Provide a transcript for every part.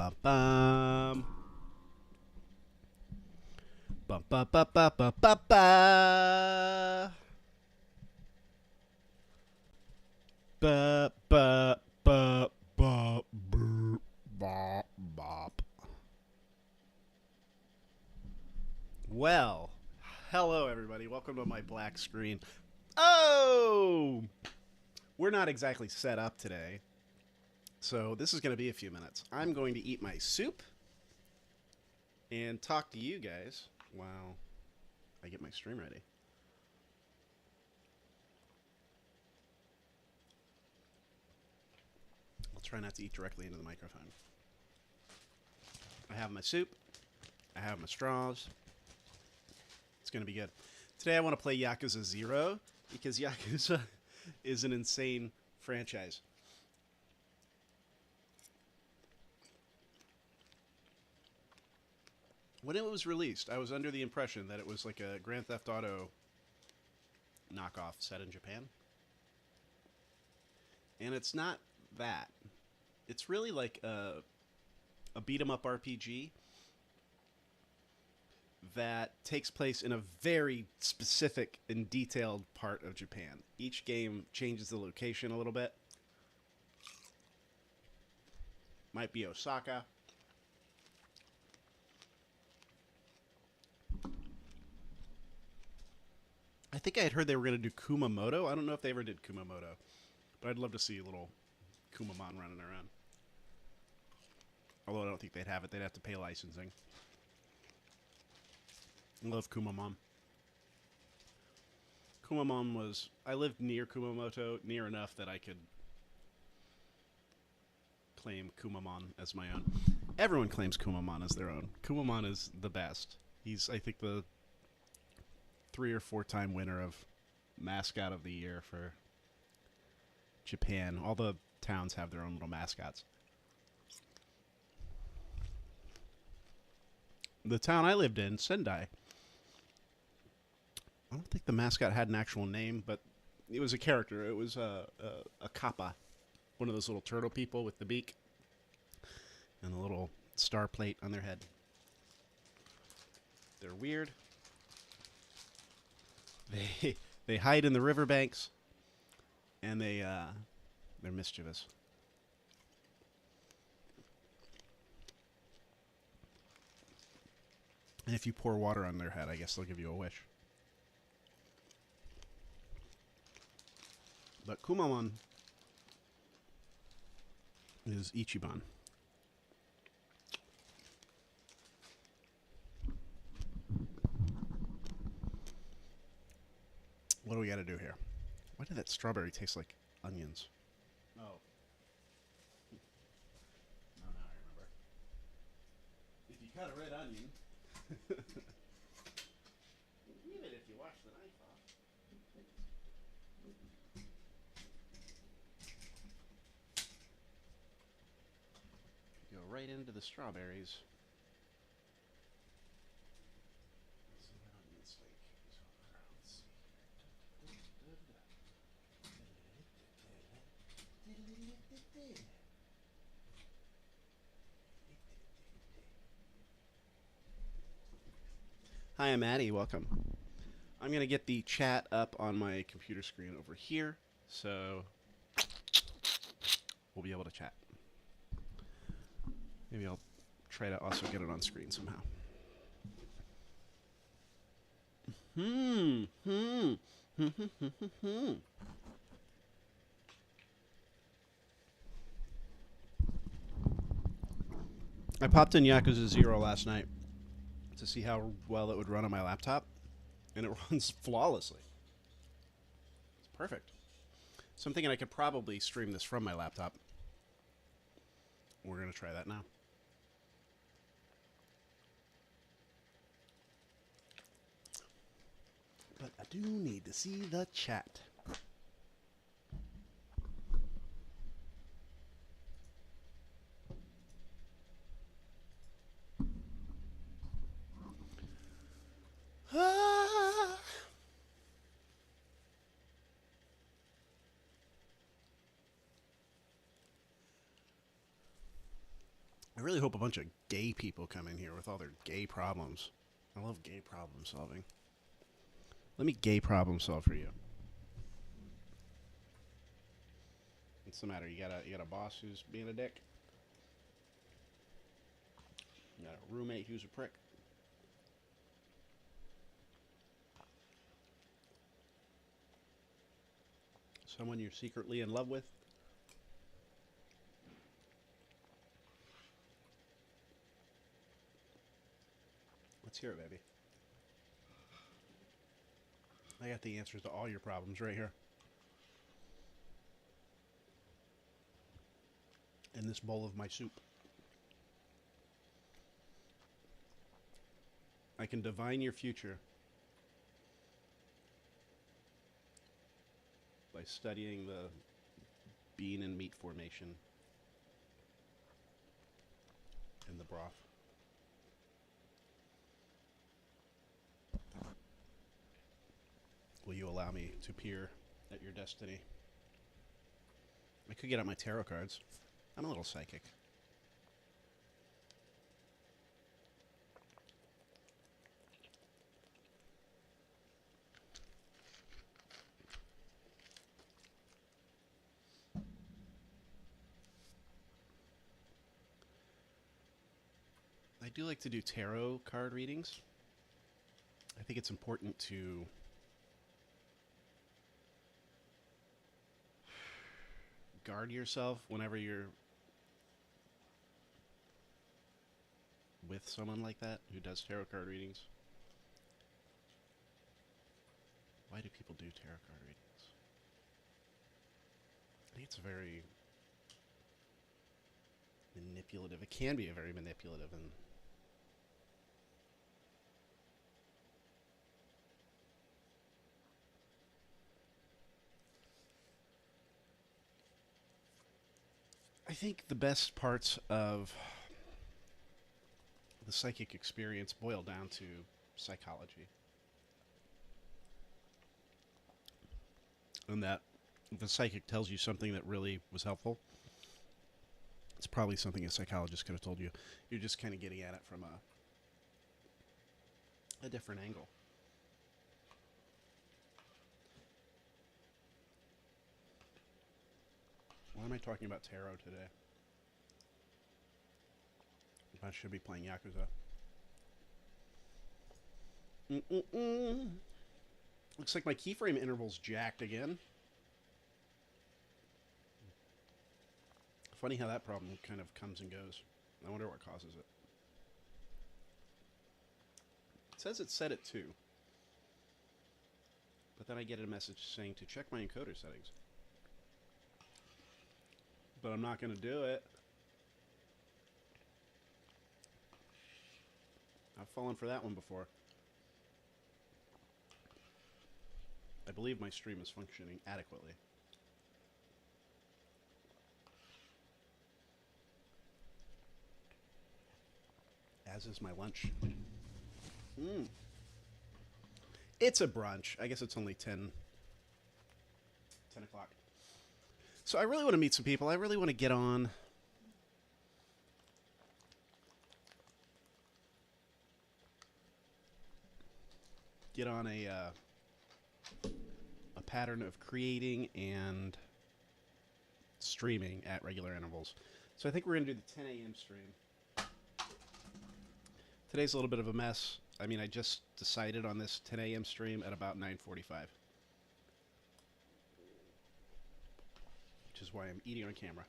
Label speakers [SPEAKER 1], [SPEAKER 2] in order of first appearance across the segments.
[SPEAKER 1] bum bum. Bum ba ba ba ba ba ba. Ba ba ba ba ba bop. Well, hello everybody. Welcome to my black screen. Oh, we're not exactly set up today, so this is going to be a few minutes. I'm going to eat my soup and talk to you guys while I get my stream ready. I'll try not to eat directly into the microphone. I have my soup. I have my straws. It's going to be good. Today I want to play Yakuza 0 because Yakuza is an insane franchise. When it was released, I was under the impression that it was like a Grand Theft Auto knockoff set in Japan. And it's not that. It's really like a beat-em-up RPG that takes place in a very specific and detailed part of Japan. Each game changes the location a little bit. Might be Osaka. I think I had heard they were going to do Kumamoto. I don't know if they ever did Kumamoto, but I'd love to see a little Kumamon running around. Although I don't think they'd have it. They'd have to pay licensing. I love Kumamon. Kumamon was... I lived near Kumamoto, near enough that I could claim Kumamon as my own. Everyone claims Kumamon as their own. Kumamon is the best. He's, I think, the 3 or 4 time winner of Mascot of the Year for Japan. All the towns have their own little mascots. The town I lived in, Sendai, I don't think the mascot had an actual name, but it was a character. It was a kappa, one of those little turtle people with the beak and a little star plate on their head. They're weird. They hide in the riverbanks, and they're mischievous. And if you pour water on their head, I guess they'll give you a wish. But Kumamon is Ichiban. What do we got to do here? Why did that strawberry taste like onions? Oh. No, now I remember. If you cut a red onion, even if you wash the knife off. Go right into the strawberries. Hi, I'm Maddie. Welcome. I'm going to get the chat up on my computer screen over here, so we'll be able to chat. Maybe I'll try to also get it on screen somehow. I popped in Yakuza 0 last night to see how well it would run on my laptop, and it runs flawlessly. It's perfect. So I'm thinking I could probably stream this from my laptop. We're going to try that now. But I do need to see the chat. I really hope a bunch of gay people come in here with all their gay problems. I love gay problem solving. Let me gay problem solve for you. What's the matter? You got a boss who's being a dick? You got a roommate who's a prick? Someone you're secretly in love with? Let's hear it, baby. I got the answers to all your problems right here. In this bowl of my soup. I can divine your future by studying the bean and meat formation in the broth. Will you allow me to peer at your destiny? I could get out my tarot cards. I'm a little psychic. I do like to do tarot card readings. I think it's important to guard yourself whenever you're with someone like that who does tarot card readings. Why do people do tarot card readings? I think it's very manipulative. It can be a very manipulative and I think the best parts of the psychic experience boil down to psychology. And that if the psychic tells you something that really was helpful, it's probably something a psychologist could have told you. You're just kind of getting at it from a different angle. Why am I talking about tarot today? I should be playing Yakuza. Looks like my keyframe interval's jacked again. Funny how that problem kind of comes and goes. I wonder what causes it. It says it's set at 2. But then I get a message saying to check my encoder settings. But I'm not going to do it. I've fallen for that one before. I believe my stream is functioning adequately. As is my lunch. It's a brunch. I guess it's only 10 o'clock. So I really want to meet some people. I really want to get on a pattern of creating and streaming at regular intervals. So I think we're going to do the 10 a.m. stream. Today's a little bit of a mess. I mean, I just decided on this 10 a.m. stream at about 9:45. Which is why I'm eating on camera.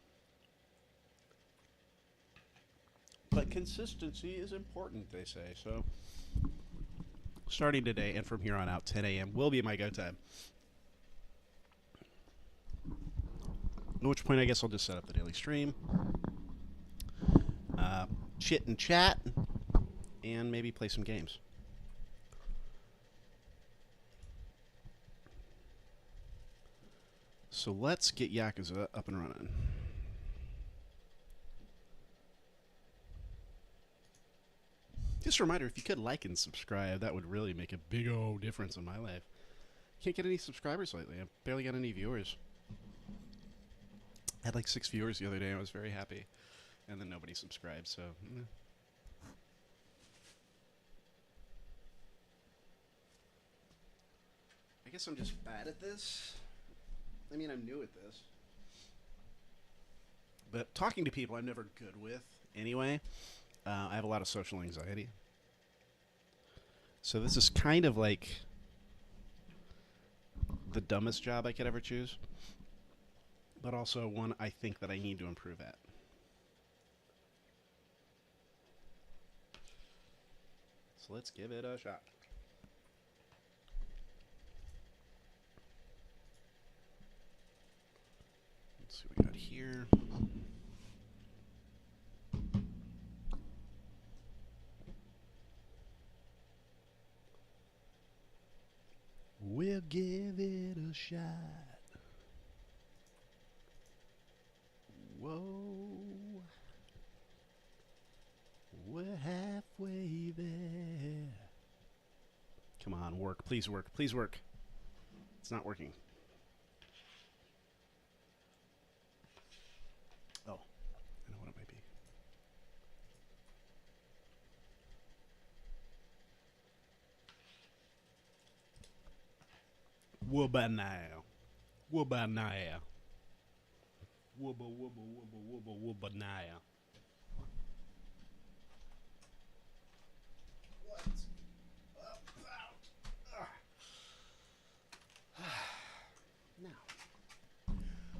[SPEAKER 1] But consistency is important, they say. So starting today and from here on out, 10 a.m. will be my go time. At which point I guess I'll just set up the daily stream. Chit and chat. And maybe play some games. So let's get Yakuza up and running. Just a reminder, if you could like and subscribe, that would really make a big old difference in my life. Can't get any subscribers lately. I've barely got any viewers. I had like 6 viewers the other day. I was very happy. and then nobody subscribes, so... I guess I'm just bad at this. I mean, I'm new at this. But talking to people I'm never good with anyway. I have a lot of social anxiety. So this is kind of like the dumbest job I could ever choose, but also one I think that I need to improve at. So let's give it a shot. Let's see what we got here. We'll give it a shot. Whoa. We're halfway there. Come on, work. Please work. Please work. It's not working. Oh, I know what it might be. What about now? What about now? Wubba, wubba, wubba, wubba, wubba, now. What?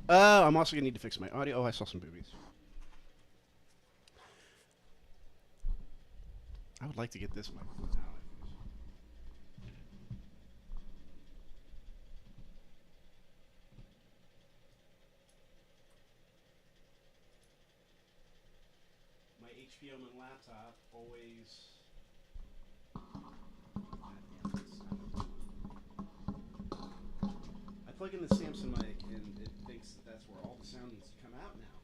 [SPEAKER 1] Now. I'm also going to need to fix my audio. Oh, I saw some boobies. I would like to get this microphone out. My HBO and laptop always... I plug in the Samsung mic and it thinks that that's where all the sound needs to come out now.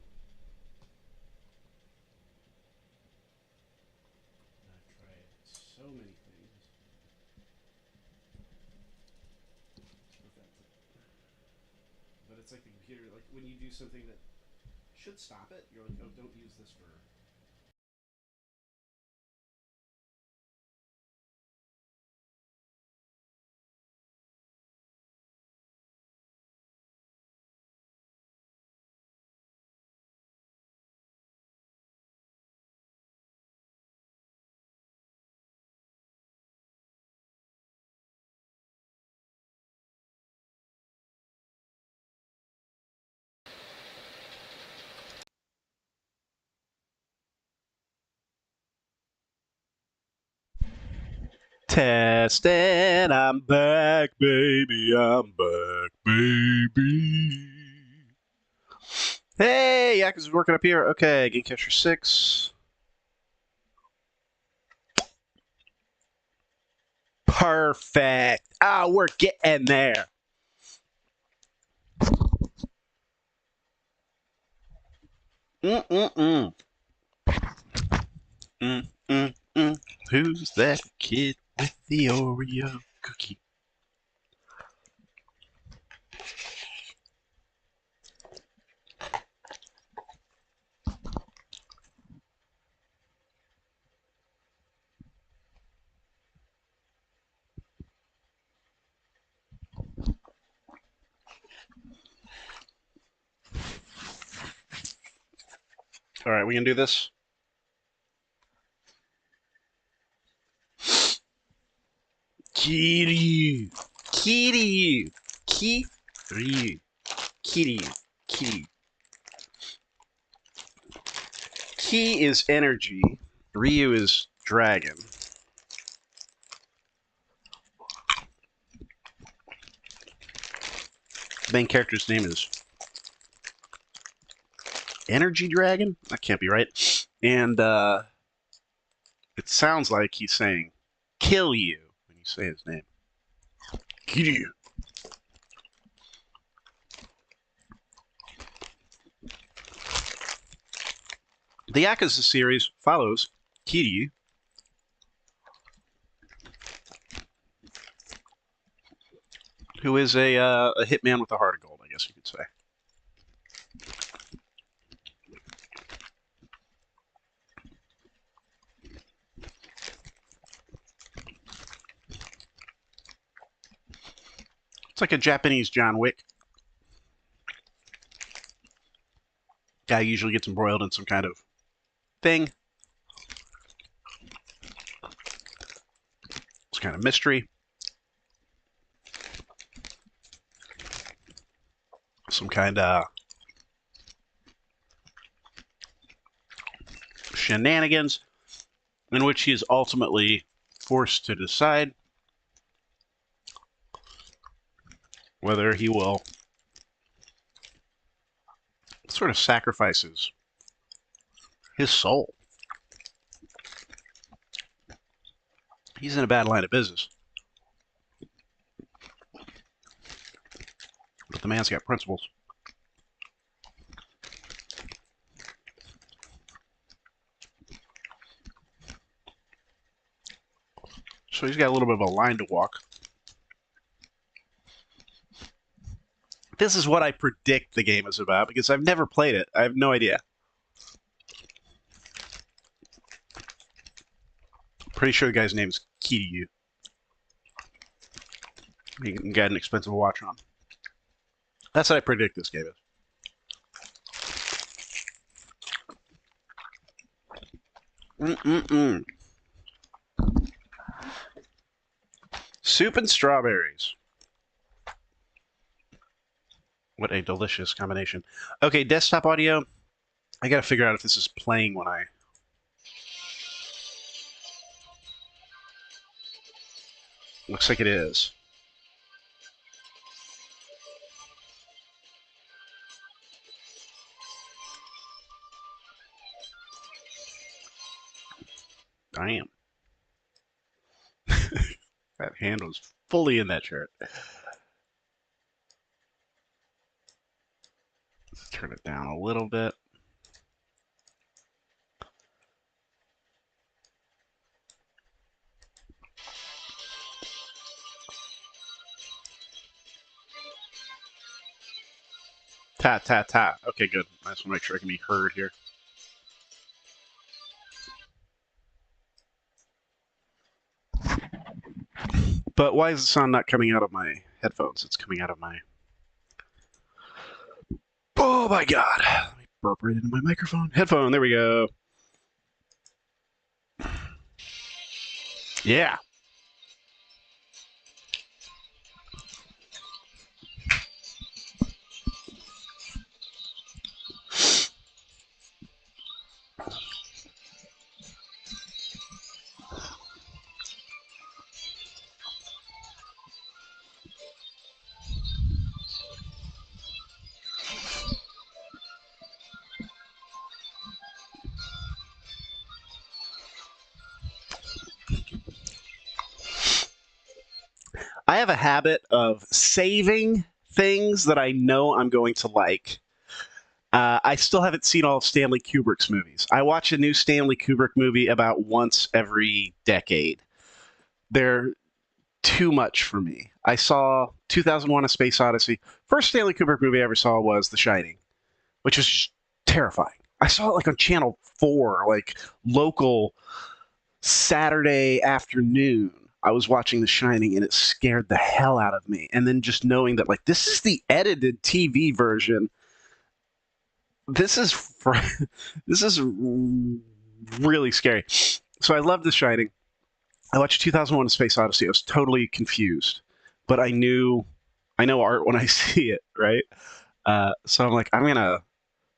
[SPEAKER 1] I've tried so many things. But it's like the computer, like when you do something that should stop it, you're like, oh, don't use this for... Testing, I'm back, baby, I'm back, baby. Hey, Yakuza's working up here. Okay, Game Catcher 6. Perfect. Ah, we're getting there. Mm-mm-mm. Mm-mm-mm. Who's that kid with the Oreo cookie? All right, we can do this. Kiryu, Kiryu, Kiryu, Kiryu, Kiryu. Ki is energy. Ryu is dragon. The main character's name is Energy Dragon? That can't be right. And it sounds like he's saying, kill you, when you say his name. Kiryu. The Yakuza series follows Kiryu, who is a hitman with a heart of gold, I guess you could say. It's like a Japanese John Wick. Guy usually gets embroiled in some kind of thing. It's kind of mystery. Some kind of shenanigans in which he is ultimately forced to decide whether he will sort of sacrifices his soul. He's in a bad line of business. But the man's got principles. So he's got a little bit of a line to walk. This is what I predict the game is about because I've never played it. I have no idea. Pretty sure the guy's name is Kiryu. He got an expensive watch on. That's what I predict this game is. Soup and strawberries. What a delicious combination. Okay, desktop audio. I gotta figure out if this is playing when I... Looks like it is. Damn. That hand was fully in that shirt. Let's turn it down a little bit. Ta, ta, ta. Okay, good. I just want to make sure I can be heard here. But why is the sound not coming out of my headphones? It's coming out of my... Oh my god. Let me burp right into my microphone. Headphone, there we go. Yeah. I have a habit of saving things that I know I'm going to like. I still haven't seen all of Stanley Kubrick's movies. I watch a new Stanley Kubrick movie about once every decade. They're too much for me. I saw 2001: A Space Odyssey. First Stanley Kubrick movie I ever saw was The Shining, which was just terrifying. I saw it like on Channel 4, like local Saturday afternoon. I was watching The Shining and it scared the hell out of me. And then just knowing that like this is the edited TV version. This is really scary. So I love The Shining. I watched 2001: A Space Odyssey. I was totally confused, but I know art when I see it, right? So I'm like, I'm gonna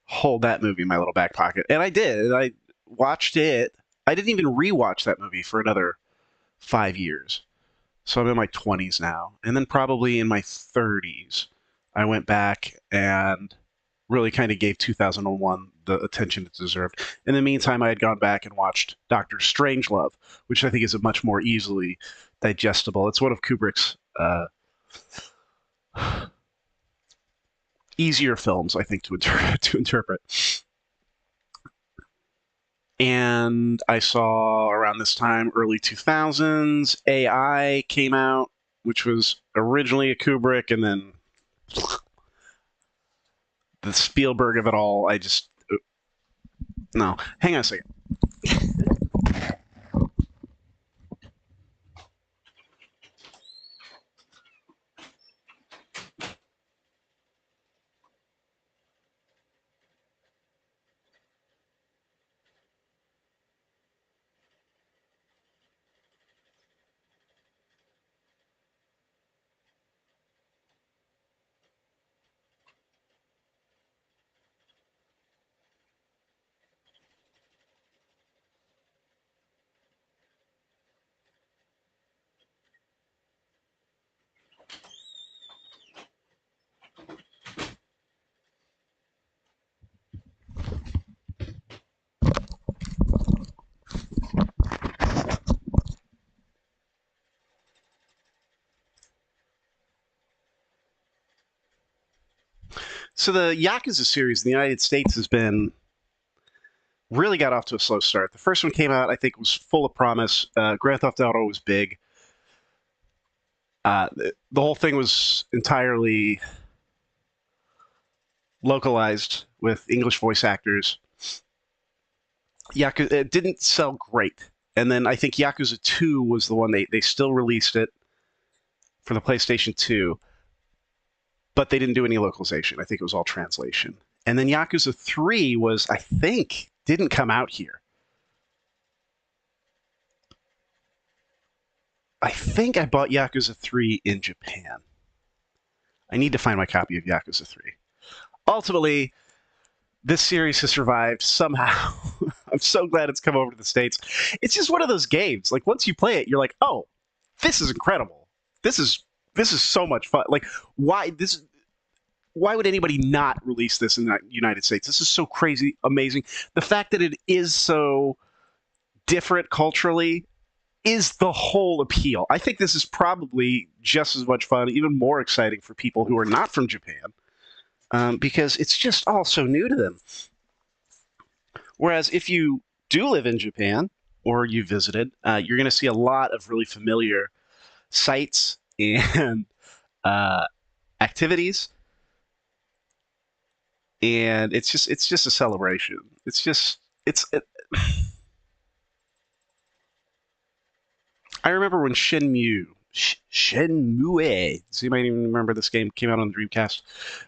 [SPEAKER 1] hold that movie in my little back pocket, and I did. I watched it. I didn't even rewatch that movie for another 5 years. So I'm in my 20s now, and then probably in my 30s, I went back and really kind of gave 2001 the attention it deserved. In the meantime, I had gone back and watched Doctor Strangelove, which I think is a much more easily digestible. It's one of Kubrick's easier films, I think, to interpret. And I saw around this time, early 2000s, AI came out, which was originally a Kubrick, and then the Spielberg of it all. No, hang on a second. So the Yakuza series in the United States has been really got off to a slow start. The first one came out, I think, was full of promise. Grand Theft Auto was big. The whole thing was entirely localized with English voice actors. Yakuza, it didn't sell great. And then I think Yakuza 2 was the one they still released it for the PlayStation 2, but they didn't do any localization. I think it was all translation. And then Yakuza 3 was, I think, didn't come out here. I think I bought Yakuza 3 in Japan. I need to find my copy of Yakuza 3. Ultimately, this series has survived somehow. I'm so glad it's come over to the States. It's just one of those games. Like, once you play it, you're like, oh, this is incredible. This is so much fun. Like, why would anybody not release this in the United States? This is so crazy, amazing. The fact that it is so different culturally is the whole appeal. I think this is probably just as much fun, even more exciting for people who are not from Japan, because it's just all so new to them. Whereas if you do live in Japan or you visited, you're going to see a lot of really familiar sights and activities, and it's just a celebration. I remember when Shenmue, so you might even remember this game came out on the Dreamcast.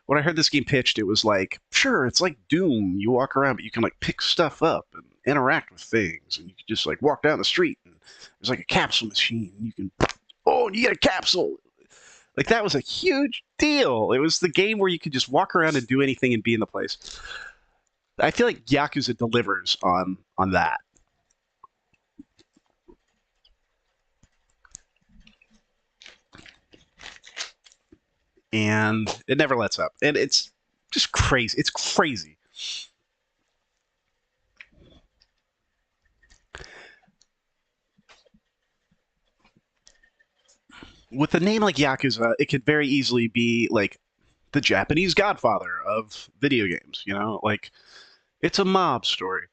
[SPEAKER 1] When I heard this game pitched, it was like, sure, it's like Doom. You walk around, but you can like pick stuff up and interact with things, and you can just like walk down the street, and there's like a capsule machine. And you can, and you get a capsule. Like, that was a huge deal. It was the game where you could just walk around and do anything and be in the place. I feel like Yakuza delivers on that. And it never lets up. And it's just crazy. It's crazy. With a name like Yakuza, it could very easily be like the Japanese Godfather of video games, you know? Like, it's a mob story.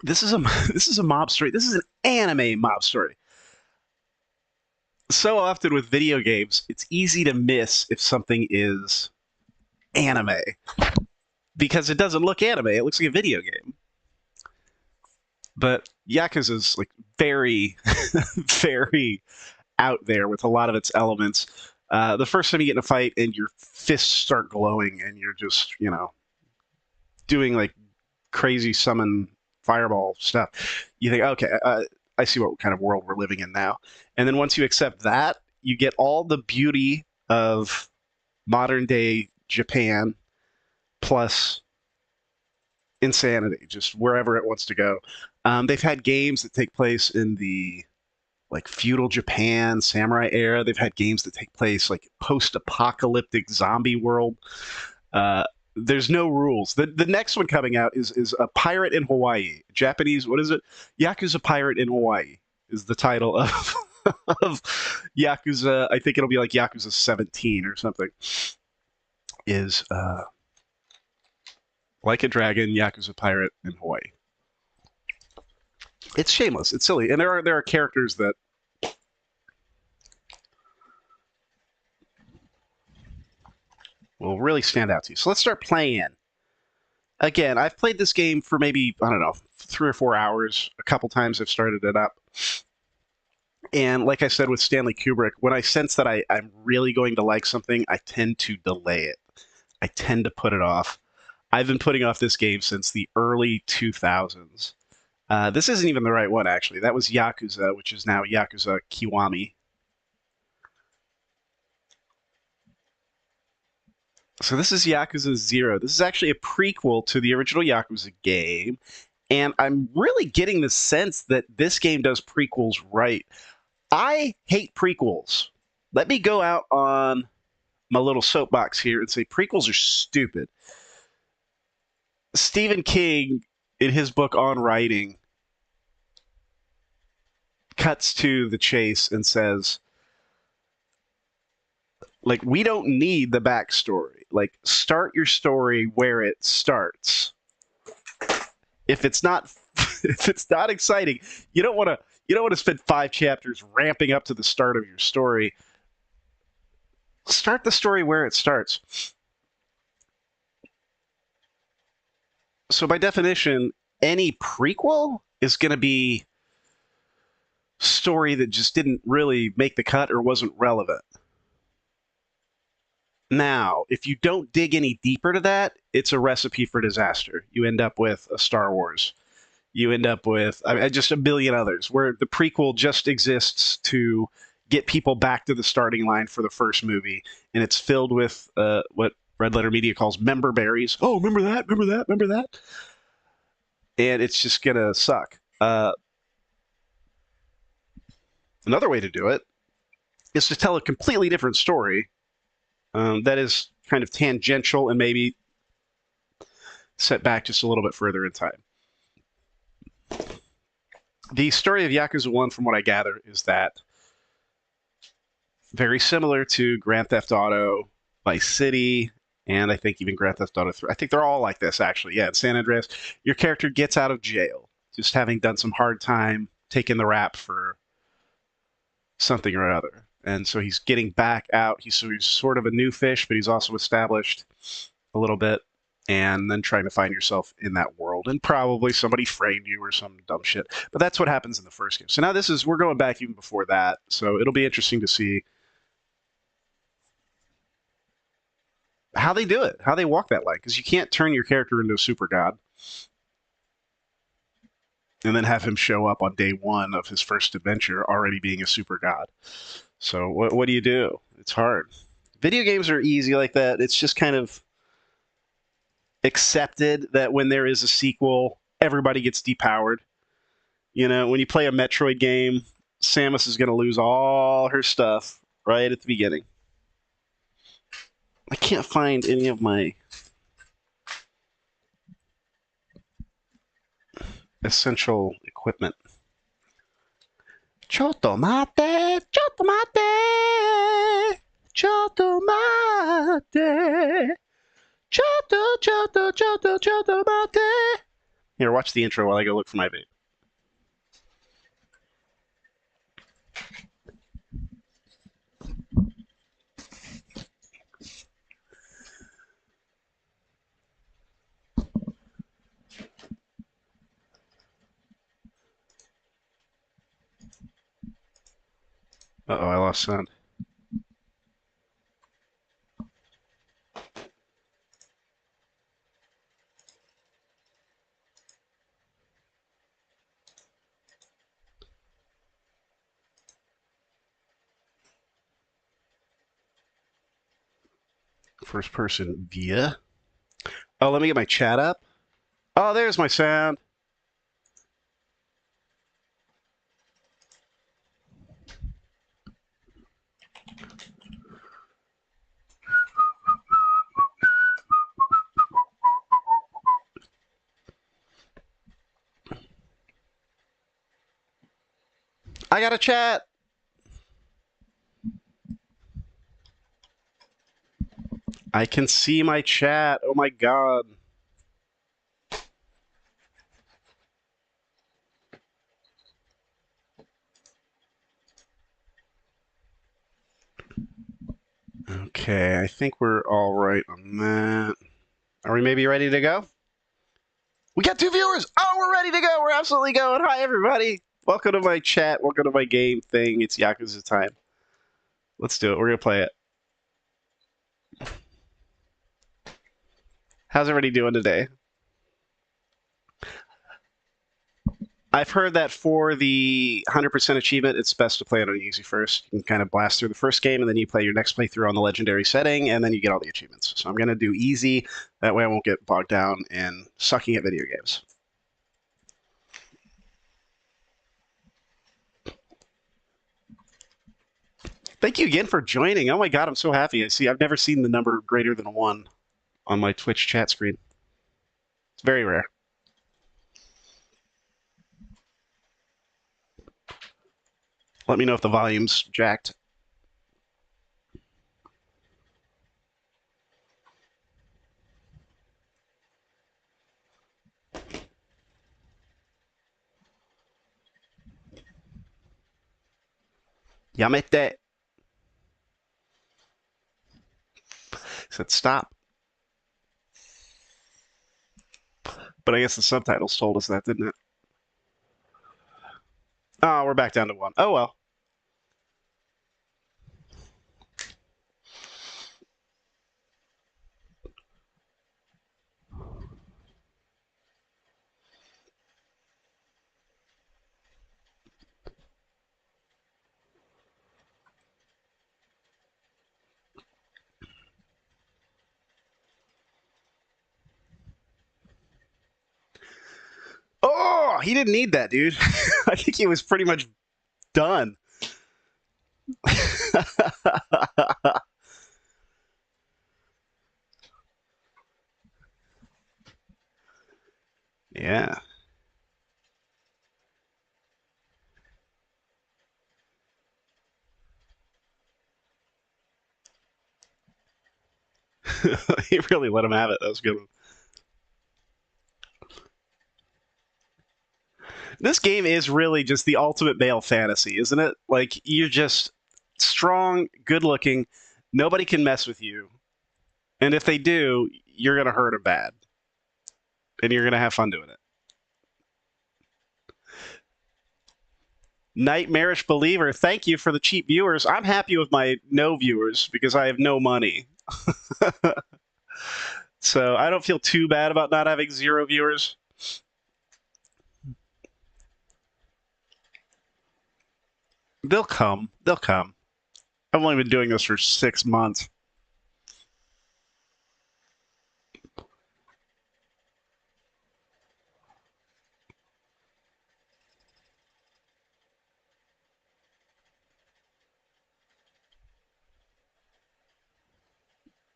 [SPEAKER 1] This is a mob story. This is an anime mob story. So often with video games, it's easy to miss if something is anime because it doesn't look anime. It looks like a video game. But Yakuza's like very, very out there with a lot of its elements. The first time you get in a fight and your fists start glowing and you're just, doing like crazy summon fireball stuff, you think, okay, I see what kind of world we're living in now. And then once you accept that, you get all the beauty of modern day Japan plus insanity, just wherever it wants to go. They've had games that take place in the like feudal Japan, samurai era. They've had games that take place like post-apocalyptic zombie world. There's no rules. The next one coming out is a pirate in Hawaii. Japanese, what is it? Yakuza Pirate in Hawaii is the title of of Yakuza. I think it'll be like Yakuza 17 or something. Is like a dragon, Yakuza Pirate in Hawaii. It's shameless. It's silly, and there are characters that will really stand out to you. So let's start playing. Again, I've played this game for maybe, I don't know, 3 or 4 hours. A couple times I've started it up. And like I said with Stanley Kubrick, when I sense that I'm really going to like something, I tend to delay it. I tend to put it off. I've been putting off this game since the early 2000s. This isn't even the right one, actually. That was Yakuza, which is now Yakuza Kiwami. So this is Yakuza 0. This is actually a prequel to the original Yakuza game, and I'm really getting the sense that this game does prequels right. I hate prequels. Let me go out on my little soapbox here and say prequels are stupid. Stephen King, in his book On Writing, cuts to the chase and says, like, we don't need the backstory. Like, start your story where it starts. If it's not if it's not exciting, you don't want to spend 5 chapters ramping up to the start of your story. Start the story where it starts. So by definition, any prequel is going to be story that just didn't really make the cut or wasn't relevant. Now, if you don't dig any deeper to that, it's a recipe for disaster. You end up with a Star Wars. You end up with just a billion others where the prequel just exists to get people back to the starting line for the first movie, and it's filled with what Red Letter Media calls member berries. Oh, remember that? Remember that? Remember that? And it's just gonna suck. Another way to do it is to tell a completely different story that is kind of tangential and maybe set back just a little bit further in time. The story of Yakuza 1, from what I gather, is that very similar to Grand Theft Auto, Vice City, and I think even Grand Theft Auto 3. I think they're all like this, actually. Yeah, in San Andreas, your character gets out of jail, just having done some hard time, taking the rap for something or other. And so he's getting back out. He's sort of a new fish, but he's also established a little bit. And then trying to find yourself in that world. And probably somebody framed you or some dumb shit. But that's what happens in the first game. So now we're going back even before that. So it'll be interesting to see how they do it, how they walk that line. Because you can't turn your character into a super god and then have him show up on day one of his first adventure already being a super god. So what do you do? It's hard. Video games are easy like that. It's just kind of accepted that when there is a sequel, everybody gets depowered. You know, when you play a Metroid game, Samus is going to lose all her stuff right at the beginning. I can't find any of my essential equipment. Chotomate, chotomate, chotomate. Chotomate. Here, watch the intro while I go look for my vape. Uh-oh, I lost sound. First person via. Oh, let me get my chat up. Oh, there's my sound. I got a chat. I can see my chat. Oh my god. Okay, I think we're all right on that. Are we maybe ready to go? We got 2 viewers! Oh, we're ready to go! We're absolutely going! Hi, everybody! Welcome to my chat. Welcome to my game thing. It's Yakuza time. Let's do it. We're going to play it. How's everybody doing today? I've heard that for the 100% achievement, it's best to play it on easy first. You can kind of blast through the first game, and then you play your next playthrough on the legendary setting, and then you get all the achievements. So I'm going to do easy. That way I won't get bogged down in sucking at video games. Thank you again for joining. Oh my god, I'm so happy. I've never seen the number greater than 1 on my Twitch chat screen. It's very rare. Let me know if the volume's jacked. Yamete said stop. But I guess the subtitles told us that, didn't it? Oh, we're back down to one. Oh well. Oh, he didn't need that, dude. I think he was pretty much done. Yeah. He really let him have it. That was a good one. This game is really just the ultimate male fantasy, isn't it? Like, you're just strong, good looking, nobody can mess with you. And if they do, you're going to hurt them bad. And you're going to have fun doing it. Nightmarish Believer, thank you for the cheap viewers. I'm happy with my no viewers because I have no money. So I don't feel too bad about not having 0 viewers. They'll come. They'll come. I've only been doing this for 6 months.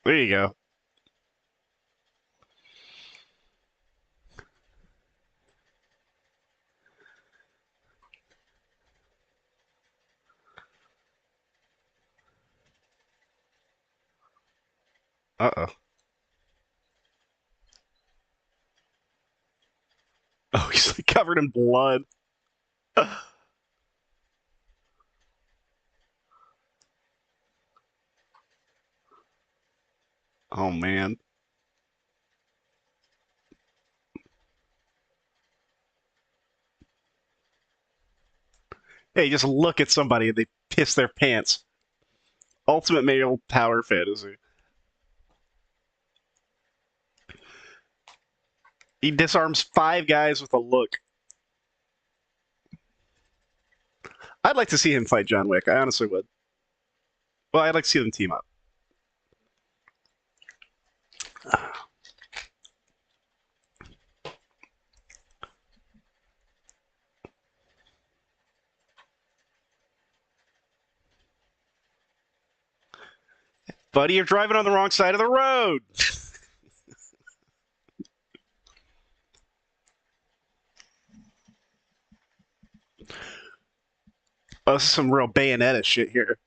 [SPEAKER 1] There you go. Uh-oh. Oh, he's like covered in blood. Oh, man. Hey, just look at somebody and they piss their pants. Ultimate male power fantasy. He disarms 5 guys with a look. I'd like to see him fight John Wick. I honestly would. Well, I'd like to see them team up. Buddy, you're driving on the wrong side of the road. Oh, this is some real Bayonetta shit here.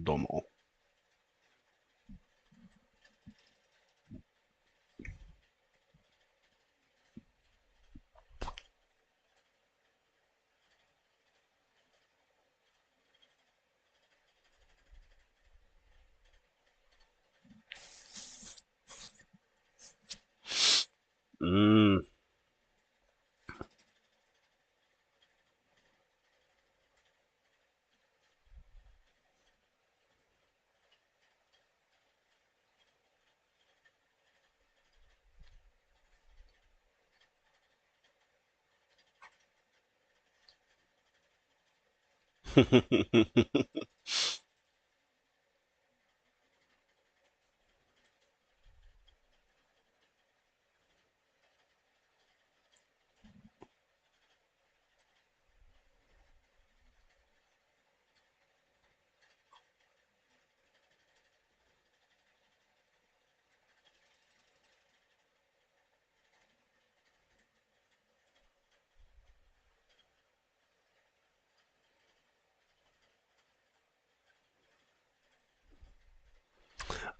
[SPEAKER 1] Domo. Mm.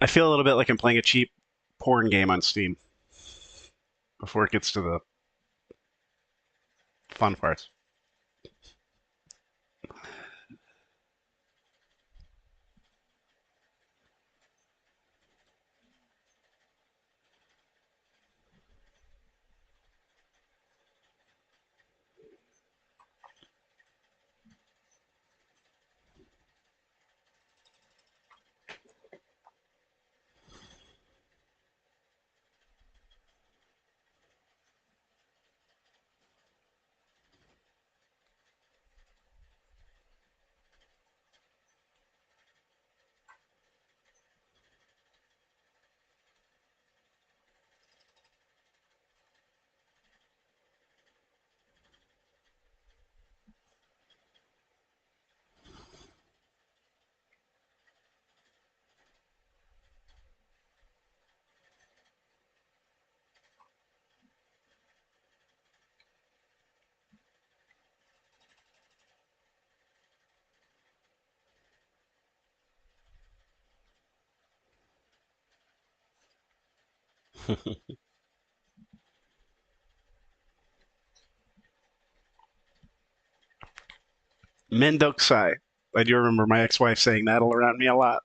[SPEAKER 1] I feel a little bit like I'm playing a cheap porn game on Steam before it gets to the fun parts. Mendokusai. I do remember my ex-wife saying that around me a lot.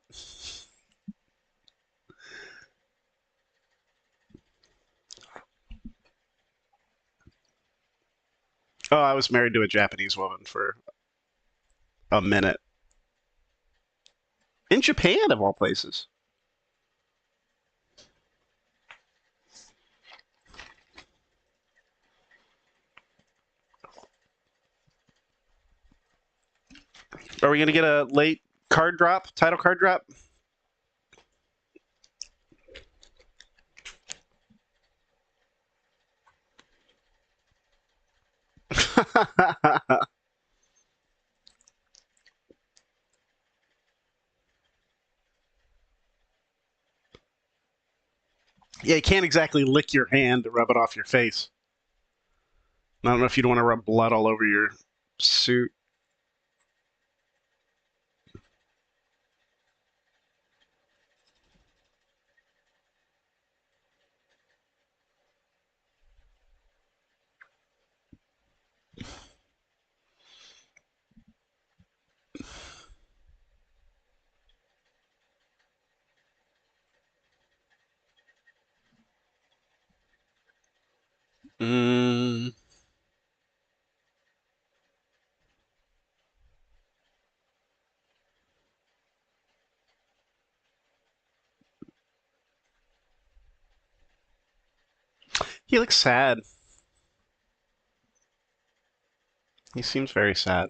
[SPEAKER 1] Oh, I was married to a Japanese woman for a minute. In Japan, of all places. Are we going to get a late card drop, title card drop? Yeah, you can't exactly lick your hand to rub it off your face. I don't know if you'd want to rub blood all over your suit. Mm, he looks sad. He seems very sad.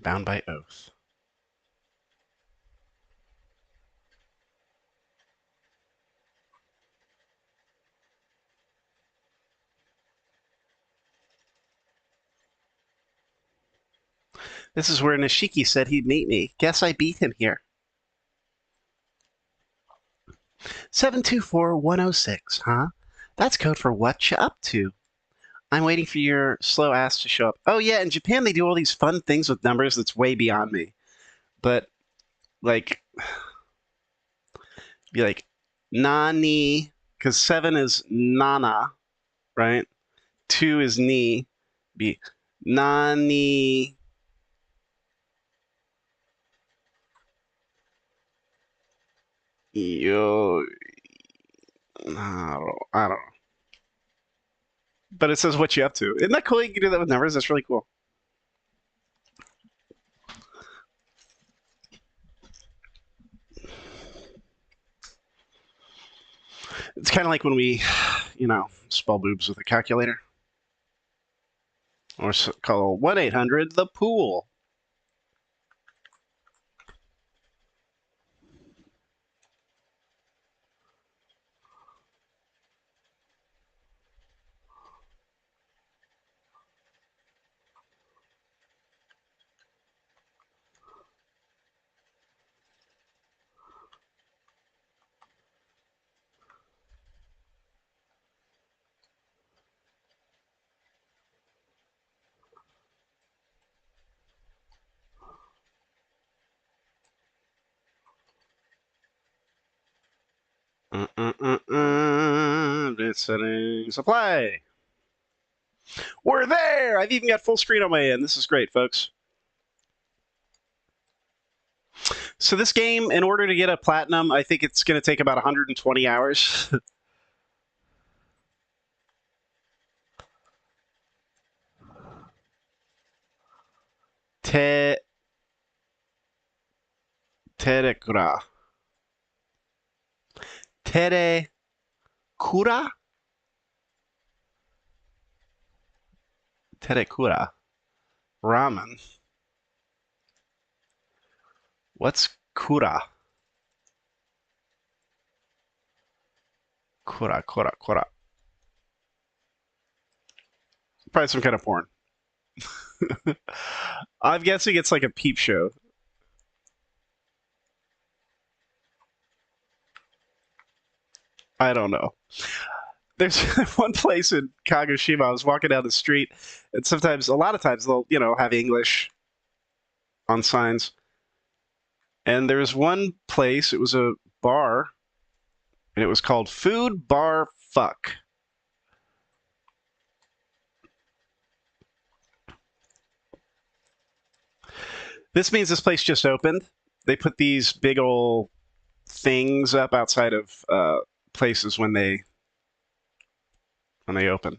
[SPEAKER 1] Bound by oath. This is where Nishiki said he'd meet me. Guess I beat him here. 724106, huh? That's code for what you up to. I'm waiting for your slow ass to show up. Oh yeah, in Japan they do all these fun things with numbers that's way beyond me. But like be like nani, because 7 is nana, right? 2 is ni. Be nani. Yo, I don't know. But it says what you up to. Isn't that cool? You can do that with numbers. That's really cool. It's kind of like when we, spell boobs with a calculator. Or call 1-800 the pool. Visiting supply. We're there! I've even got full screen on my end. This is great, folks. So this game, in order to get a platinum, I think it's going to take about 120 hours. Terekura. Terekura? Terekura. Ramen. What's kura? Kura. Probably some kind of porn. I'm guessing it's like a peep show. I don't know. There's one place in Kagoshima. I was walking down the street, and sometimes, a lot of times, they'll, have English on signs. And there was one place, it was a bar, and it was called Food Bar Fuck. This means this place just opened. They put these big old things up outside of places when they open.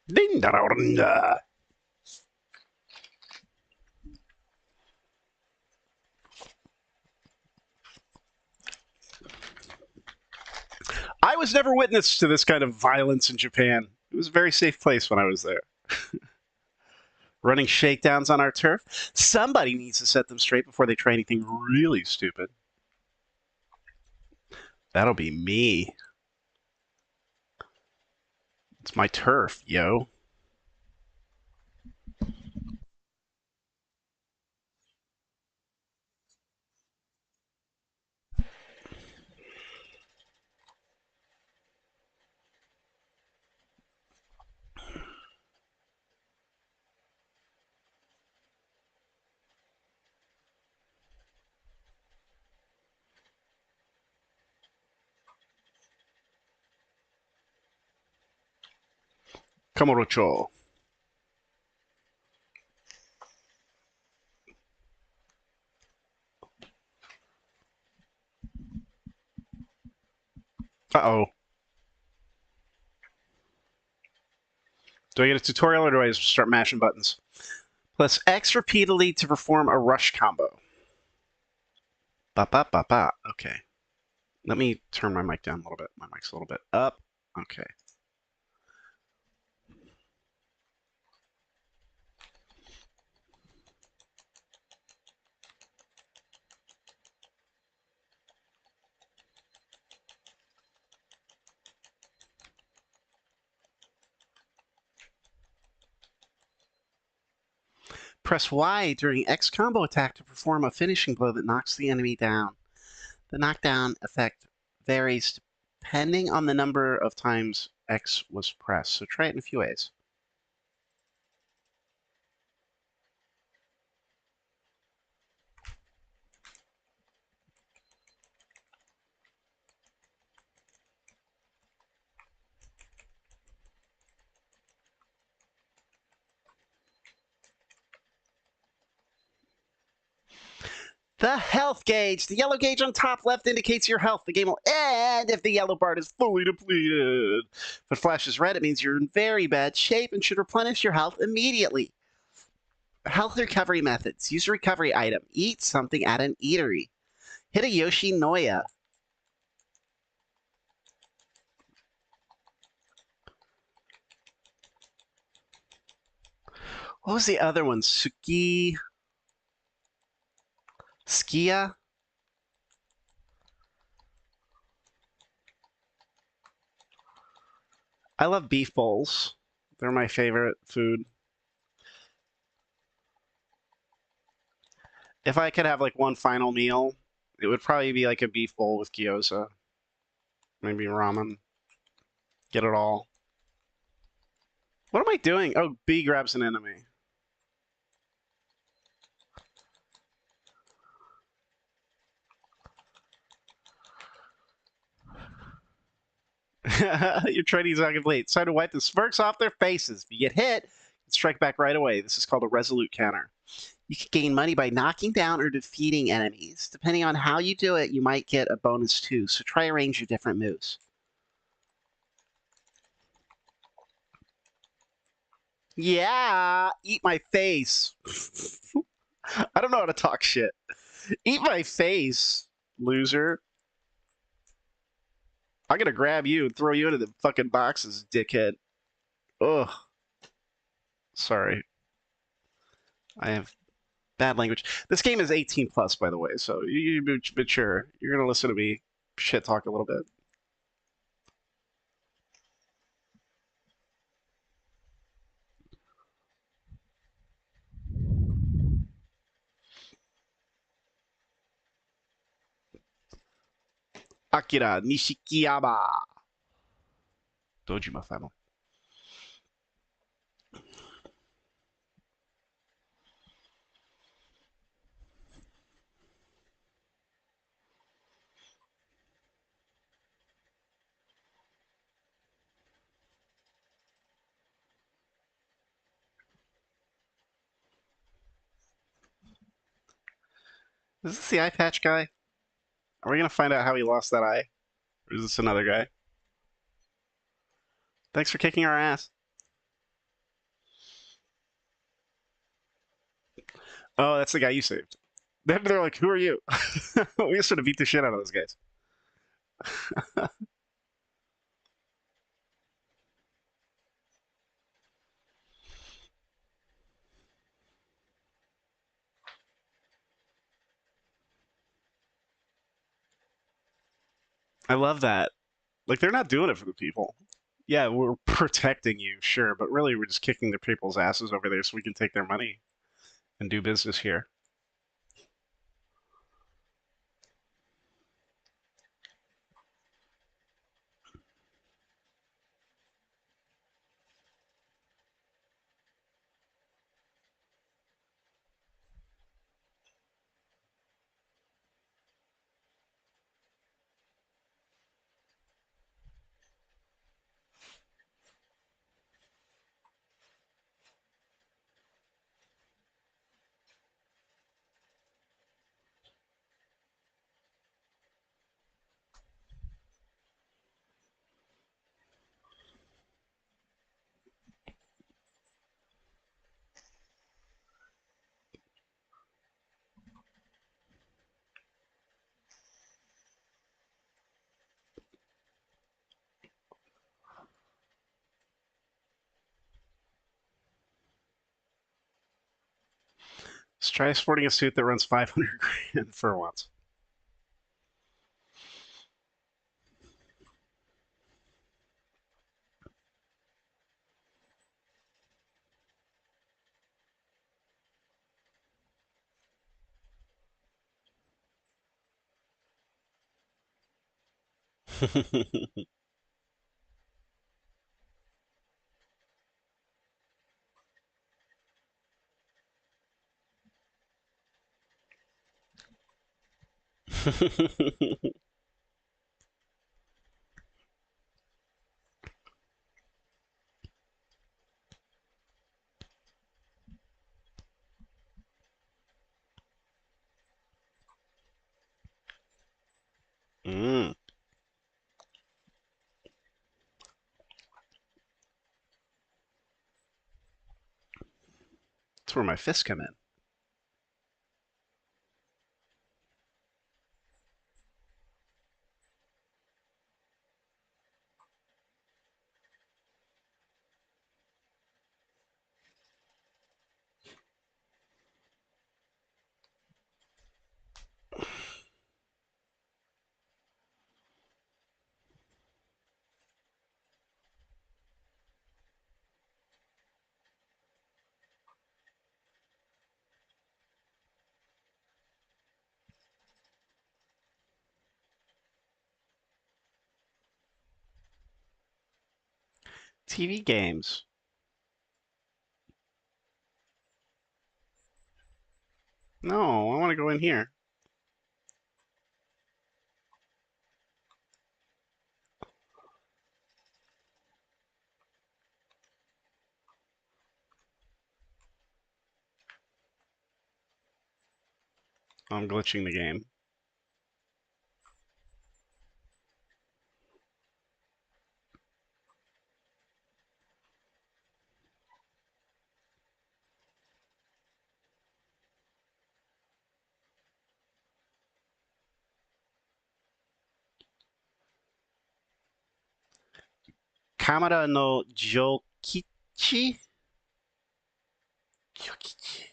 [SPEAKER 1] Ding da da. I was never witness to this kind of violence in Japan. It was a very safe place when I was there. Running shakedowns on our turf. Somebody needs to set them straight before they try anything really stupid. That'll be me. It's my turf, yo. Kamurocho. Uh-oh. Do I get a tutorial or do I just start mashing buttons? Press X repeatedly to perform a rush combo. Ba-ba-ba-ba. Okay. Let me turn my mic down a little bit. My mic's a little bit up. Okay. Press Y during X combo attack to perform a finishing blow that knocks the enemy down. The knockdown effect varies depending on the number of times X was pressed, so try it in a few ways. The health gauge. The yellow gauge on top left indicates your health. The game will end if the yellow bar is fully depleted. If it flashes red, it means you're in very bad shape and should replenish your health immediately. Health recovery methods. Use a recovery item. Eat something at an eatery. Hit a Yoshinoya. What was the other one? Skia? I love beef bowls. They're my favorite food. If I could have like one final meal, it would probably be like a beef bowl with gyoza. Maybe ramen. Get it all. What am I doing? Oh, B grabs an enemy. Your training's not complete. It's time to wipe the smirks off their faces. If you get hit, strike back right away. This is called a resolute counter. You can gain money by knocking down or defeating enemies. Depending on how you do it, you might get a bonus too. So try a range of different moves. Yeah, eat my face. I don't know how to talk shit. Eat my face, loser. I'm gonna grab you and throw you into the fucking boxes, dickhead. Ugh. Sorry. I have bad language. This game is 18 plus, by the way, so you mature. You're gonna listen to me shit talk a little bit. Akira Nishikiyama. Dojima family. Is this the eye patch guy? Are we gonna find out how he lost that eye? Or is this another guy? Thanks for kicking our ass. Oh, that's the guy you saved. Then they're like, who are you? We just sort of beat the shit out of those guys. I love that. Like, they're not doing it for the people. Yeah, we're protecting you, sure, but really we're just kicking the people's asses over there so we can take their money and do business here. Let's try sporting a suit that runs 500 grand for once. Mm, that's where my fists come in. TV games. No, I want to go in here. I'm glitching the game. Kamada no Jokichi? Jokichi.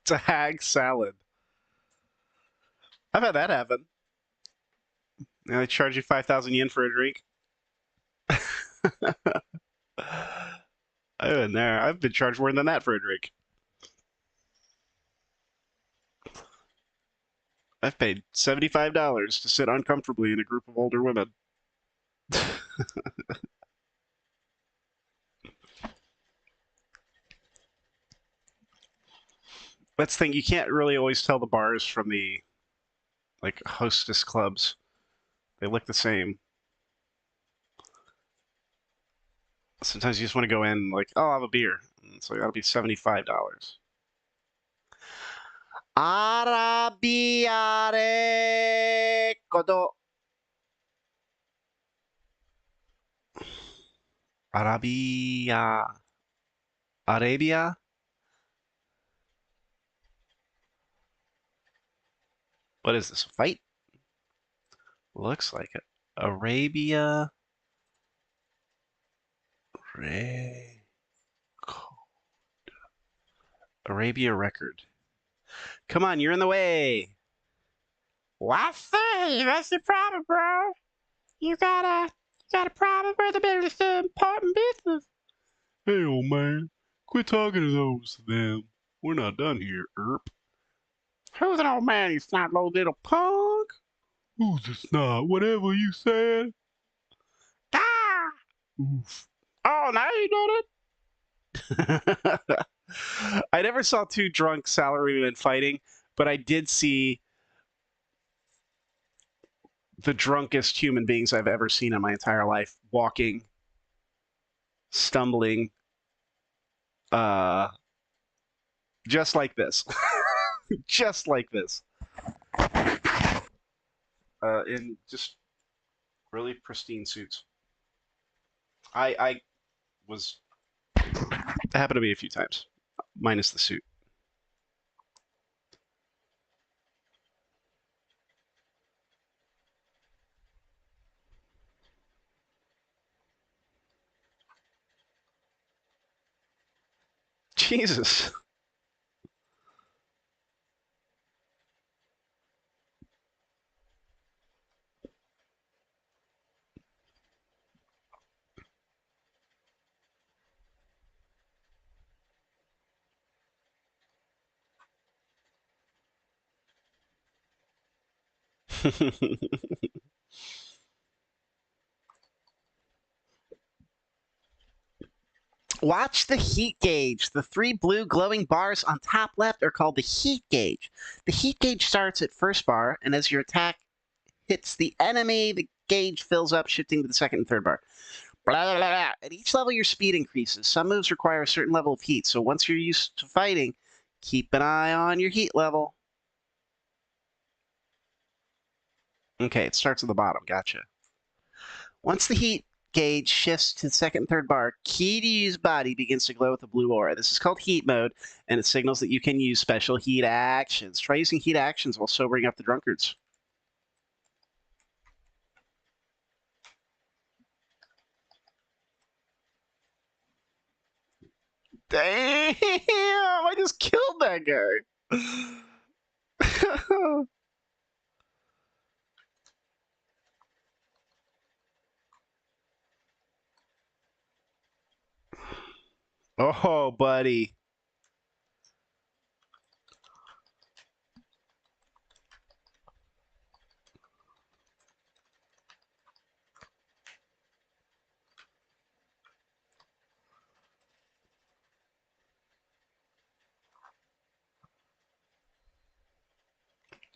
[SPEAKER 1] It's a hag salad. I've had that happen. And they charge you 5,000 yen for a drink. I've been there. I've been charged more than that for a drink. I've paid $75 to sit uncomfortably in a group of older women. That's the thing. You can't really always tell the bars from the like hostess clubs. They look the same. Sometimes you just want to go in like, oh, I'll have a beer. So that'll be $75. Arabiare kodo. Arabia. Arabia? What is this? A fight? Looks like it. Arabia. Arabia record. Come on, you're in the way. What's What's the problem, bro? You got a problem with this important business. Hey, old man, quit talking to those them. We're not done here, Erp. Who's an old man, you snot little punk? Who's a snot? Whatever you said. Ah! Oof. Oh, now you done it? I never saw two drunk salarymen fighting, but I did see the drunkest human beings I've ever seen in my entire life walking, stumbling, uh, just like this. Just like this. In just really pristine suits. I was, it happened to me a few times, minus the suit. Jesus. Watch the heat gauge. The three blue glowing bars on top left are called the heat gauge. The heat gauge starts at first bar, and as your attack hits the enemy, the gauge fills up, shifting to the second and third bar. Blah, blah, blah. At each level, your speed increases. Some moves require a certain level of heat, so once you're used to fighting, keep an eye on your heat level. Okay, it starts at the bottom. Gotcha. Once the heat gauge shifts to the second and third bar, key to use body begins to glow with a blue aura. This is called heat mode, and it signals that you can use special heat actions. Try using heat actions while sobering up the drunkards. Damn! I just killed that guy. Oh, buddy.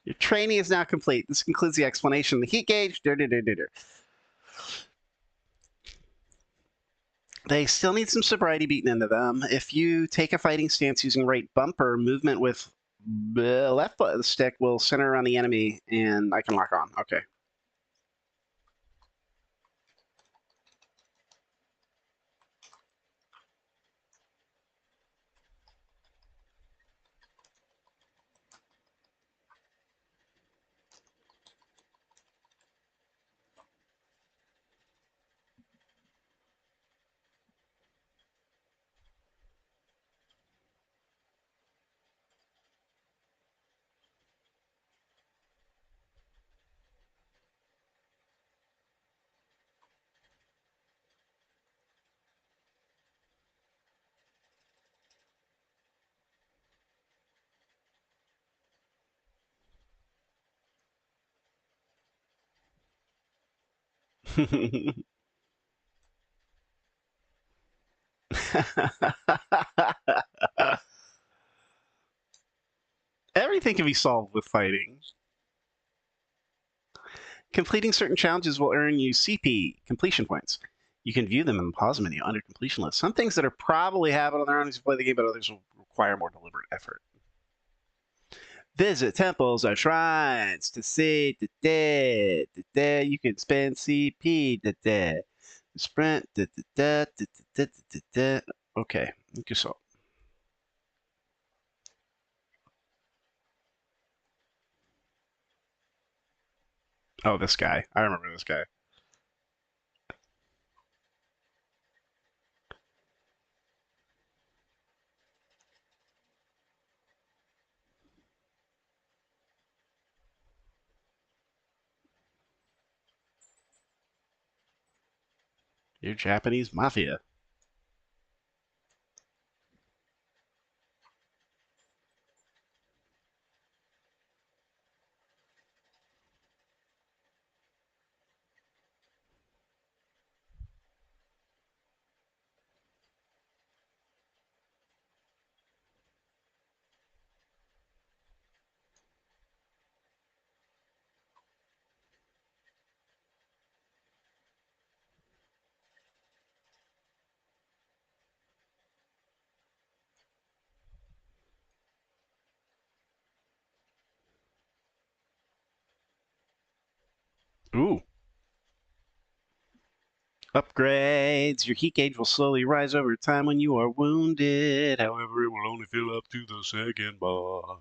[SPEAKER 1] Your training is now complete. This concludes the explanation of the heat gauge. They still need some sobriety beaten into them. If you take a fighting stance using right bumper, movement with the left stick will center around the enemy, and I can lock on. Okay. Everything can be solved with fighting. Completing certain challenges will earn you CP, completion points. You can view them in the pause menu under completion list. Some things that are probably happen on their own as you play the game, but others will require more deliberate effort. Visit temples or shrines to see the dead. You can spend CP the dead. Sprint Okay, you saw. Oh, this guy. I remember this guy. You're Japanese mafia. Ooh. Upgrades. Your heat gauge will slowly rise over time when you are wounded. However, it will only fill up to the second bar.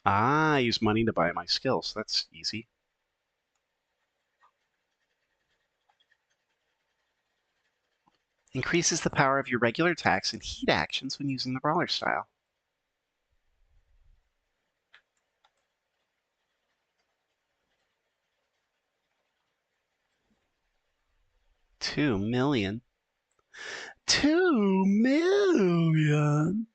[SPEAKER 1] I use money to buy my skills. That's easy. Increases the power of your regular attacks and heat actions when using the brawler style. $2 million. 2 million.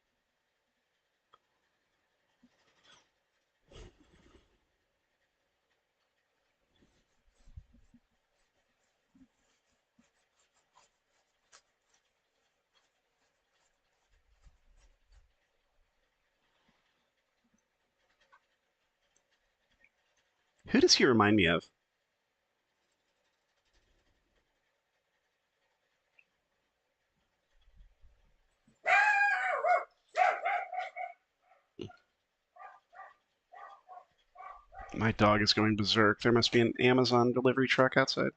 [SPEAKER 1] Who does he remind me of? My dog is going berserk. There must be an Amazon delivery truck outside.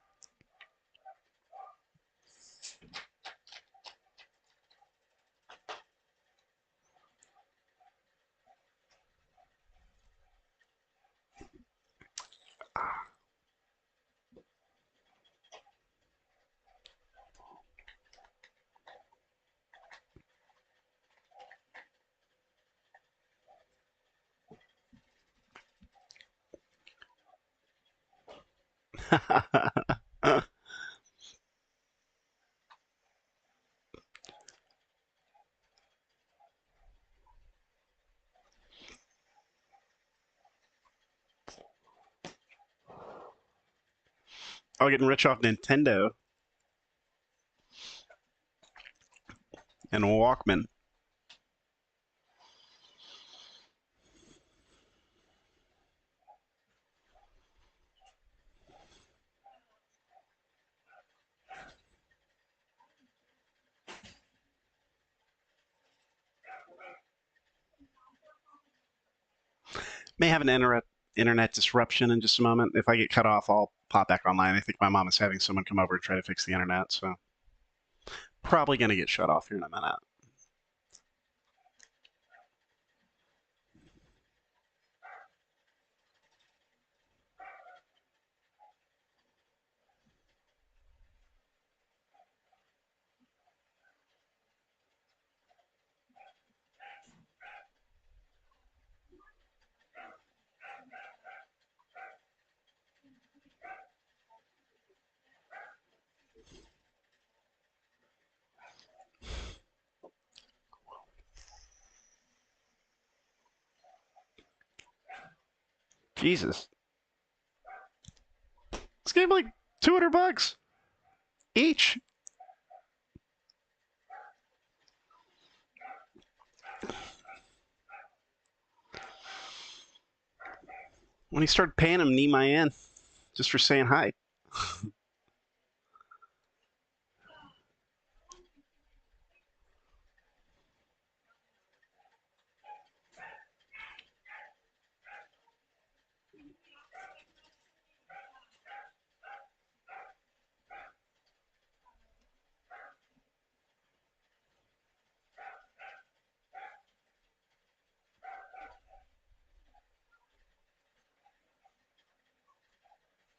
[SPEAKER 1] Oh, getting rich off Nintendo and Walkman. May have an internet disruption in just a moment. If I get cut off, I'll pop back online. I think my mom is having someone come over and try to fix the internet, so probably going to get shut off here in a minute. Jesus, this game like $200 each. When he started paying him, knee my in just for saying hi.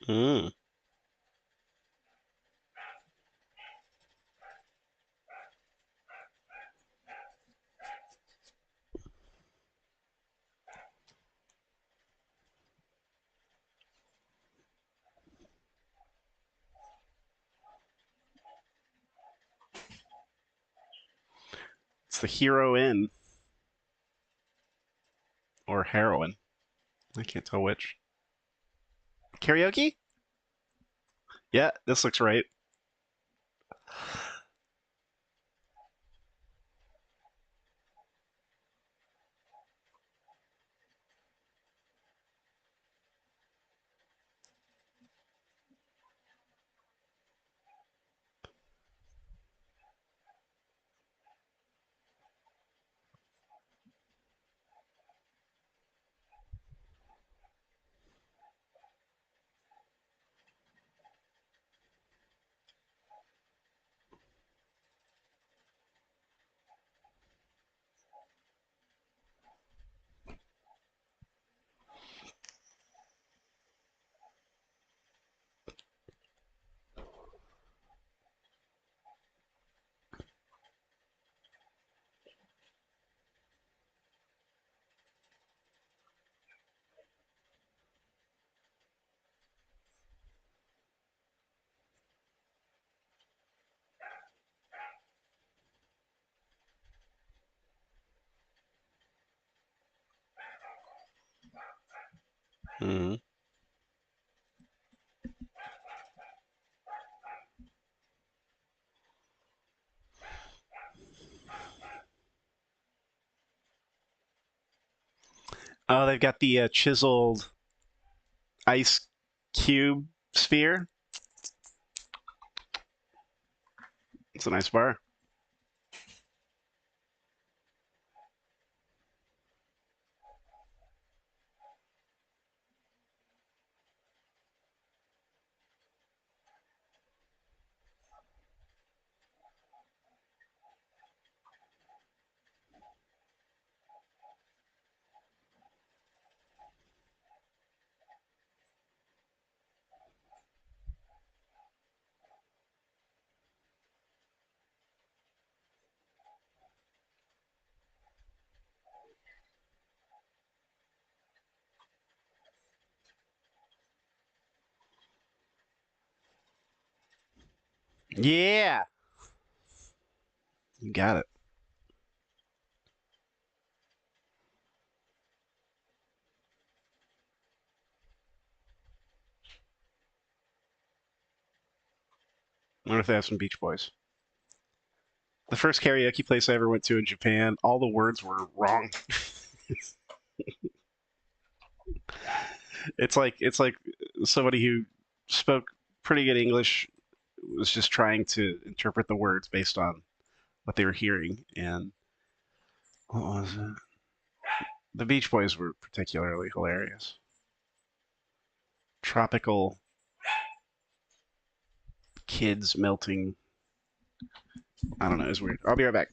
[SPEAKER 1] Mm. It's the hero in or heroine. I can't tell which. Karaoke? Yeah, this looks right. Mm. Oh, they've got the chiseled ice cube sphere. It's a nice bar. Yeah. You got it. I wonder if they have some Beach Boys. The first karaoke place I ever went to in Japan, all the words were wrong. It's like somebody who spoke pretty good English was just trying to interpret the words based on what they were hearing. And what was it? The Beach Boys were particularly hilarious. Tropical kids melting. I don't know. It's weird. I'll be right back.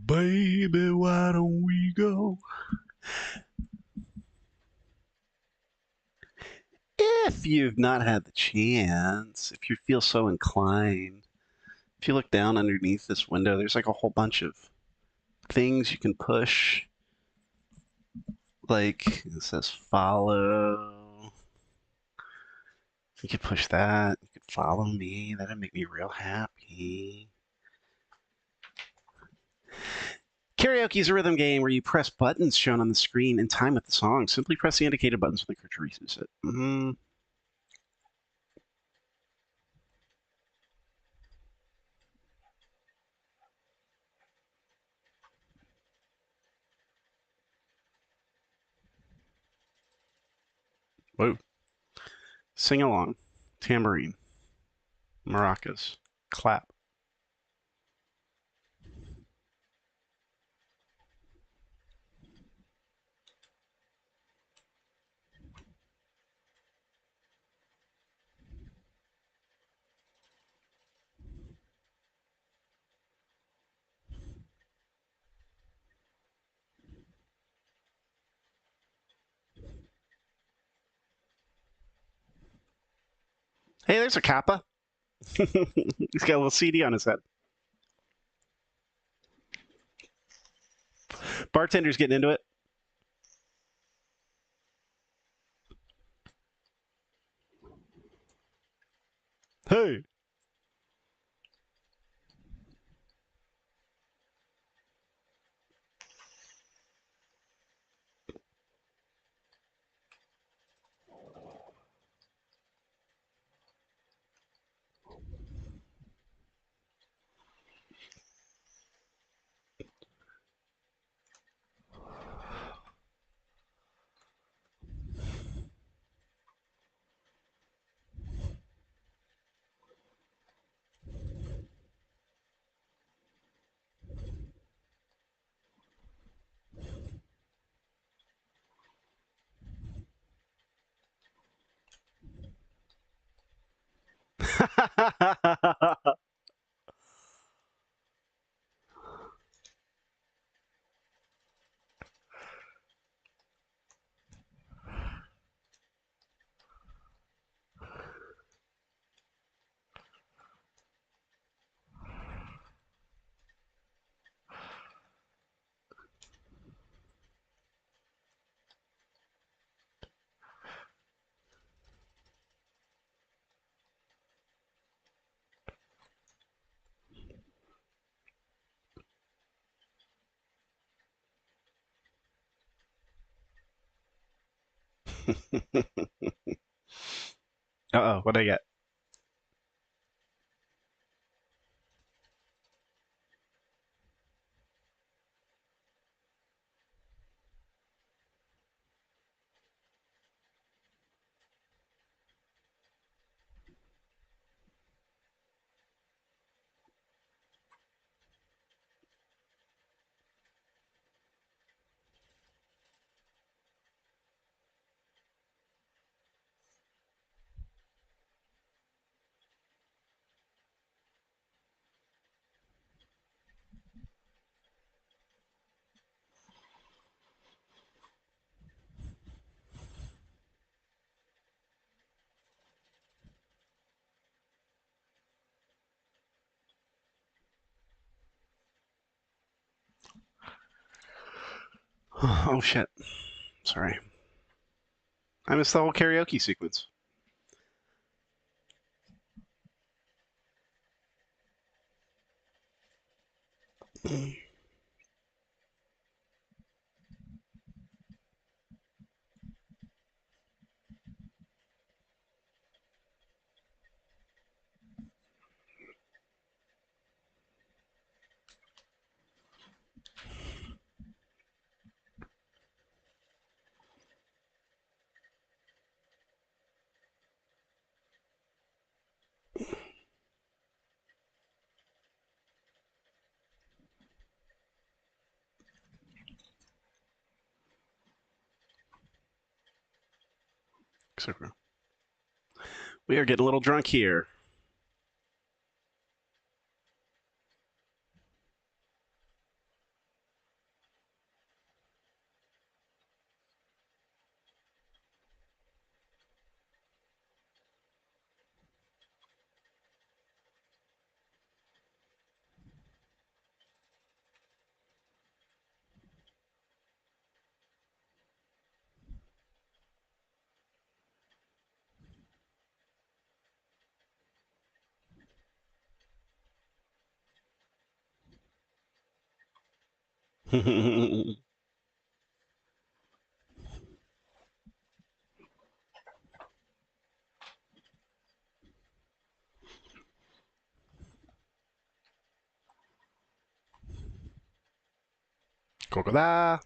[SPEAKER 1] Baby, why don't we go? If you've not had the chance, if you feel so inclined, if you look down underneath this window, there's like a whole bunch of things you can push. Like it says follow. You could push that. You could follow me. That'd make me real happy. Karaoke is a rhythm game where you press buttons shown on the screen in time with the song. Simply press the indicated buttons when the creature reaches it. Whoa. Sing along. Tambourine. Maracas. Clap. Hey, there's a kappa. He's got a little CD on his head. Bartender's getting into it. Hey. Uh-oh, what'd I get? Oh shit. Sorry. I missed the whole karaoke sequence. We are getting a little drunk here. Kokoda.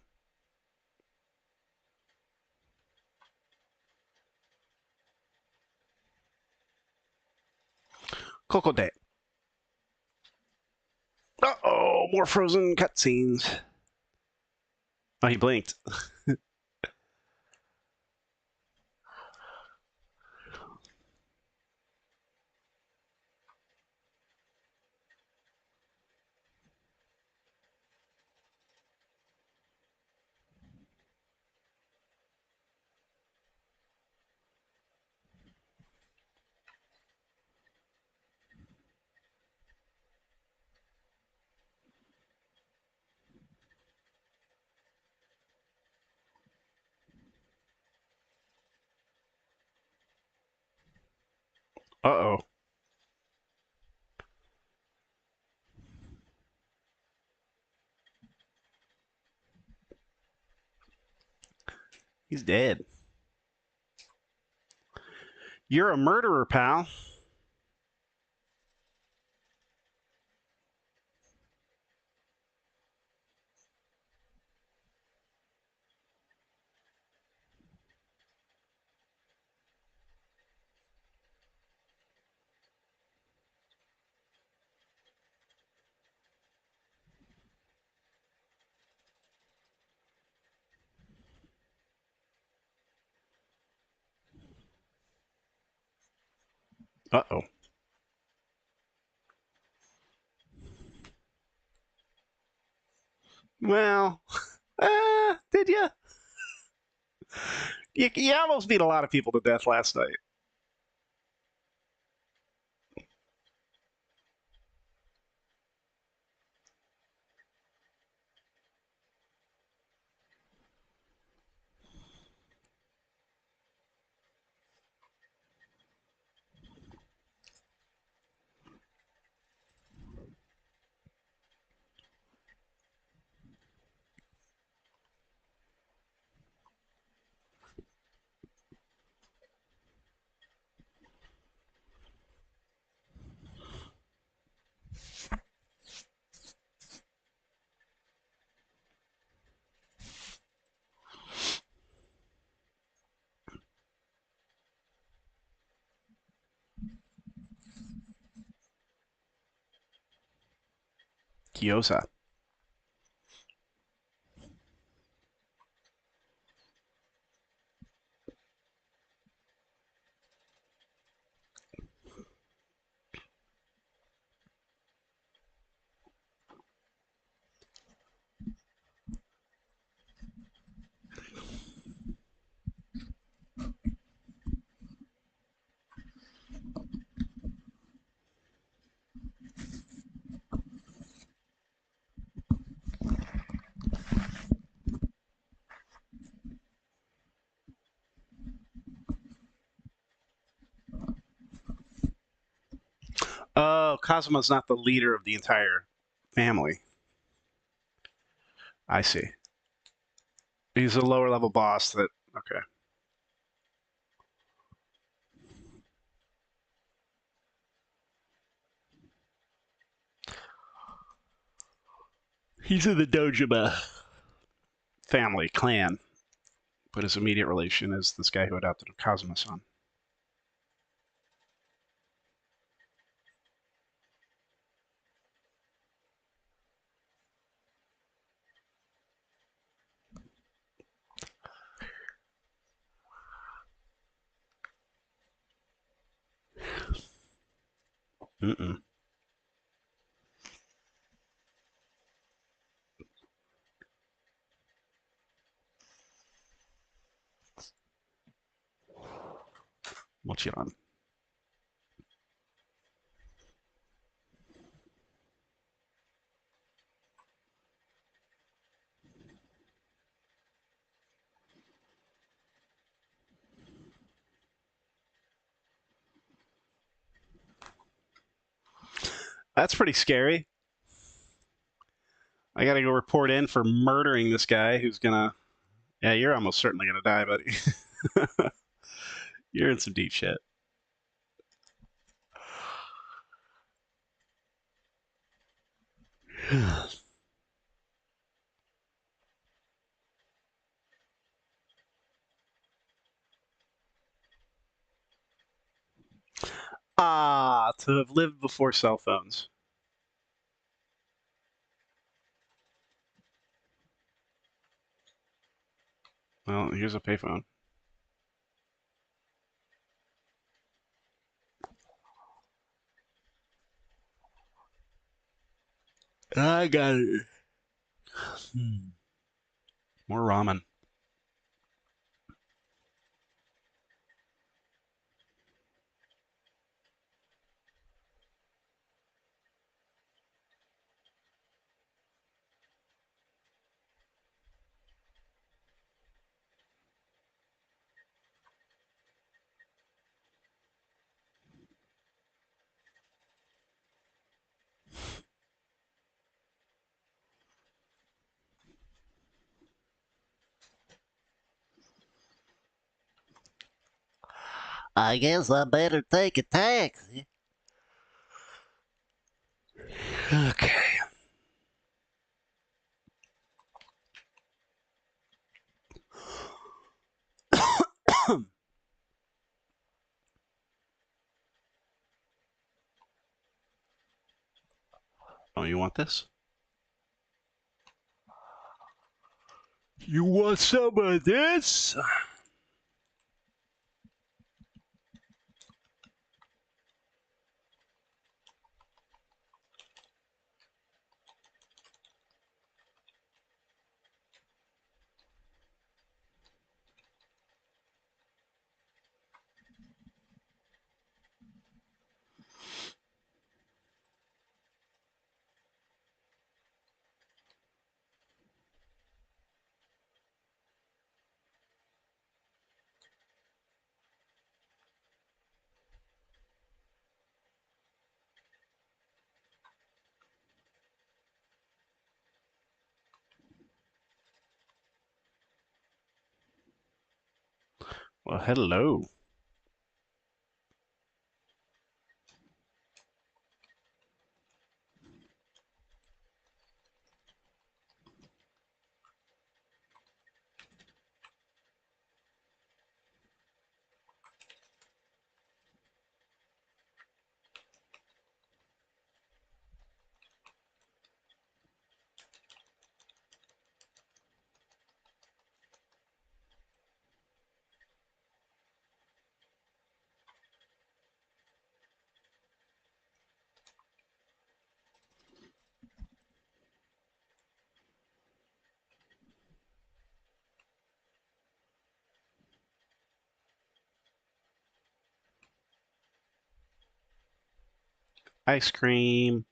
[SPEAKER 1] Kokode. Uh-oh, more frozen cutscenes. Oh, he blinked. Uh-oh. He's dead. You're a murderer, pal. Uh-oh. Well, did you? You almost beat a lot of people to death last night. Gyoza. Oh, Kazuma's not the leader of the entire family. I see. He's a lower level boss that. Okay. He's in the Dojima family, clan, but his immediate relation is this guy who adopted Kazuma's son. Mm-mm. What's he on? That's pretty scary. I gotta go report in for murdering this guy who's gonna. Yeah, you're almost certainly gonna die, buddy. You're in some deep shit. Ah, to have lived before cell phones. Well, here's a payphone. I got it. More ramen.
[SPEAKER 2] I guess I better take a taxi.
[SPEAKER 1] Okay. Oh, you want this? You want some of this? Well, hello. Ice cream.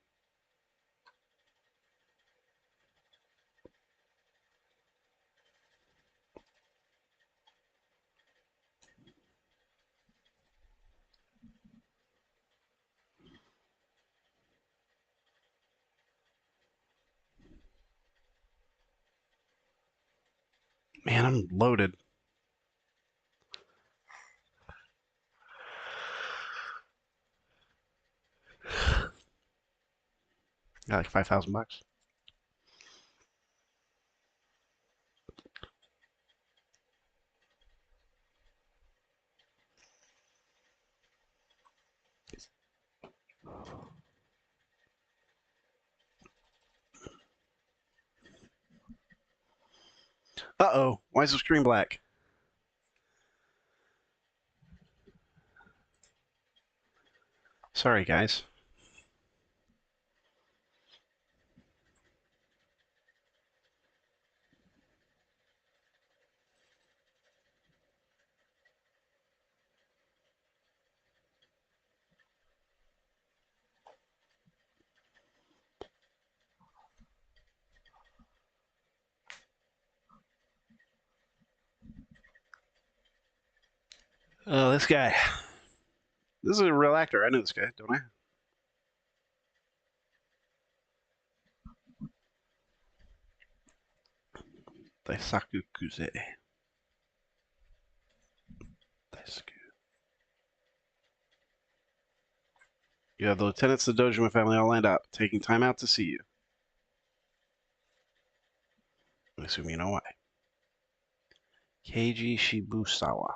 [SPEAKER 1] Man, I'm loaded. Got like $5,000. Uh-oh. Why is the screen black? Sorry, guys. Oh, this guy. This is a real actor. I know this guy, don't I? Daisaku Kuze. Daisaku. You have the lieutenants of the Dojima family all lined up, taking time out to see you. I assume you know why. Keiji Shibusawa.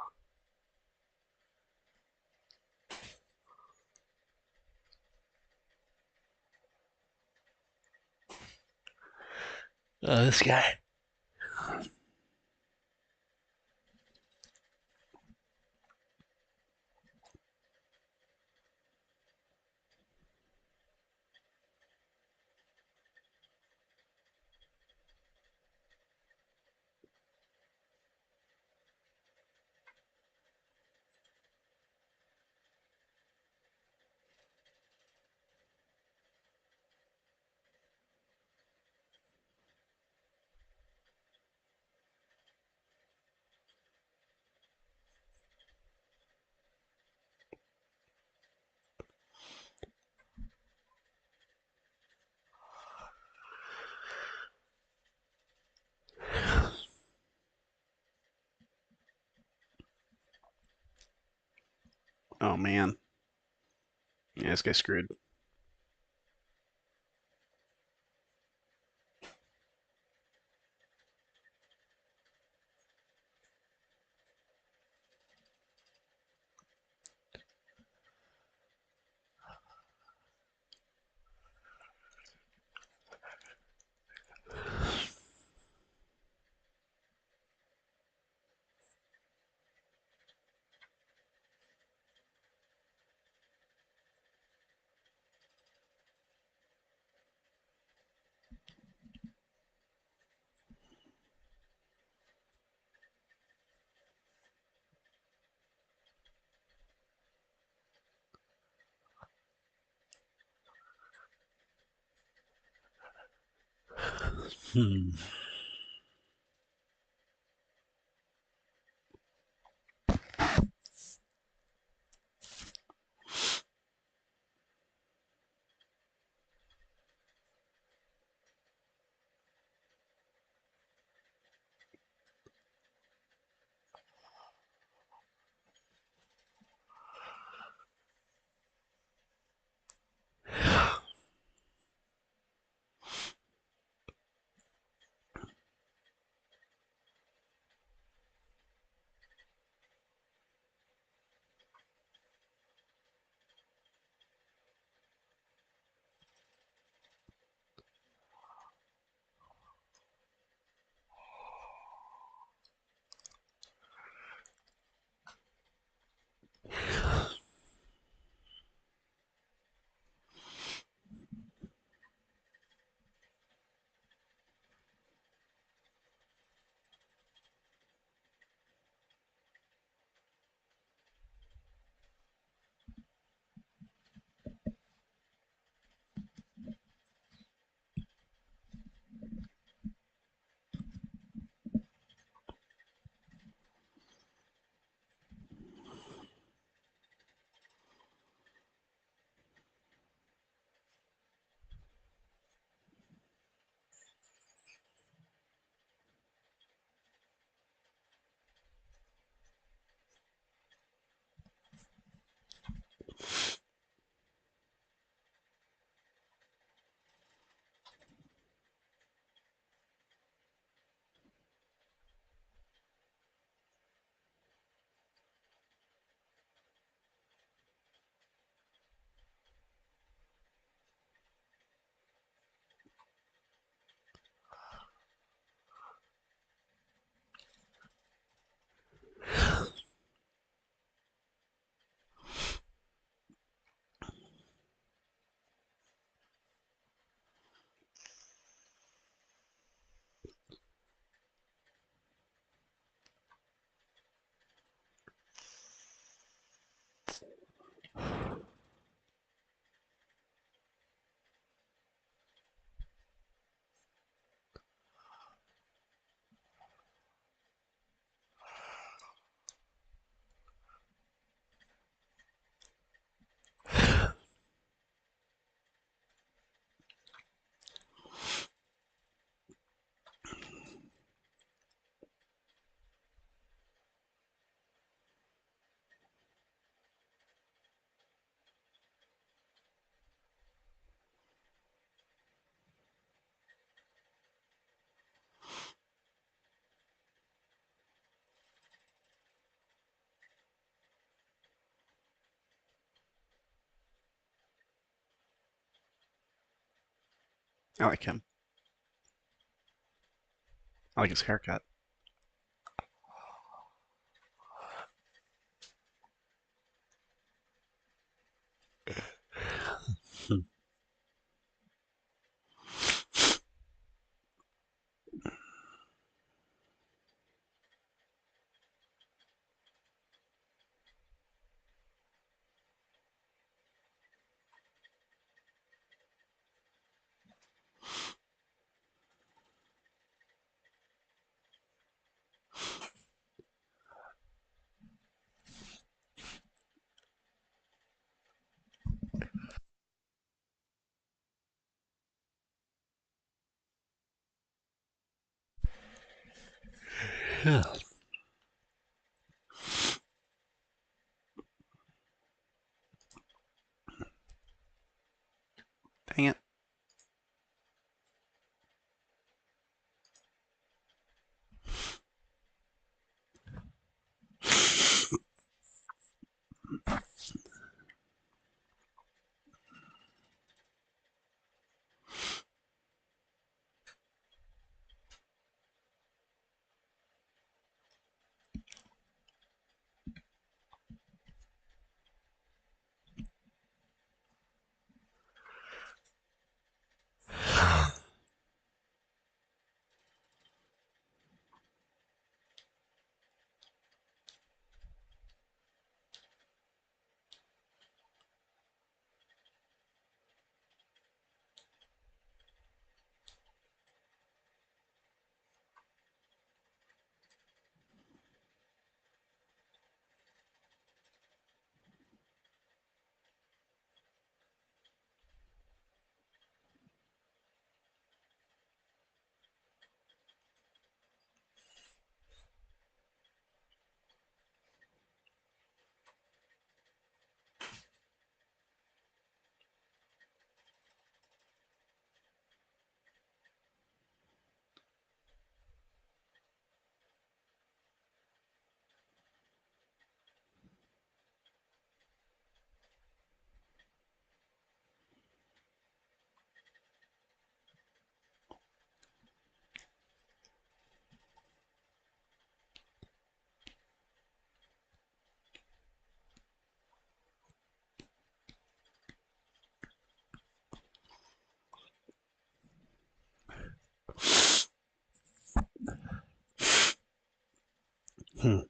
[SPEAKER 1] Oh, this guy. Oh, man. Yeah, this guy's screwed. Hmm. I like him. I like his haircut. Dang it. Hmm.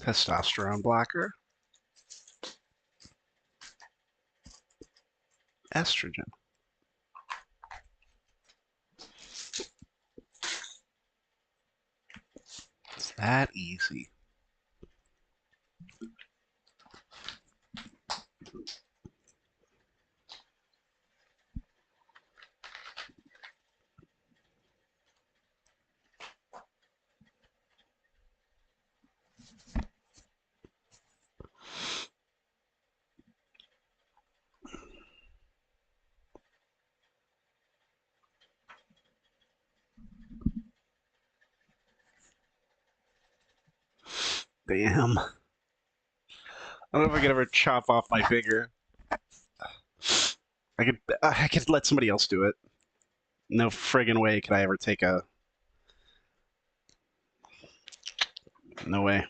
[SPEAKER 1] Testosterone blocker. Estrogen. It's that easy. Damn. I don't know if I could ever chop off my finger. I could let somebody else do it. No friggin' way could I ever take a. No way.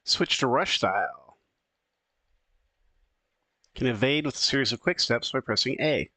[SPEAKER 1] Switch to rush style. Can evade with a series of quick steps by pressing A.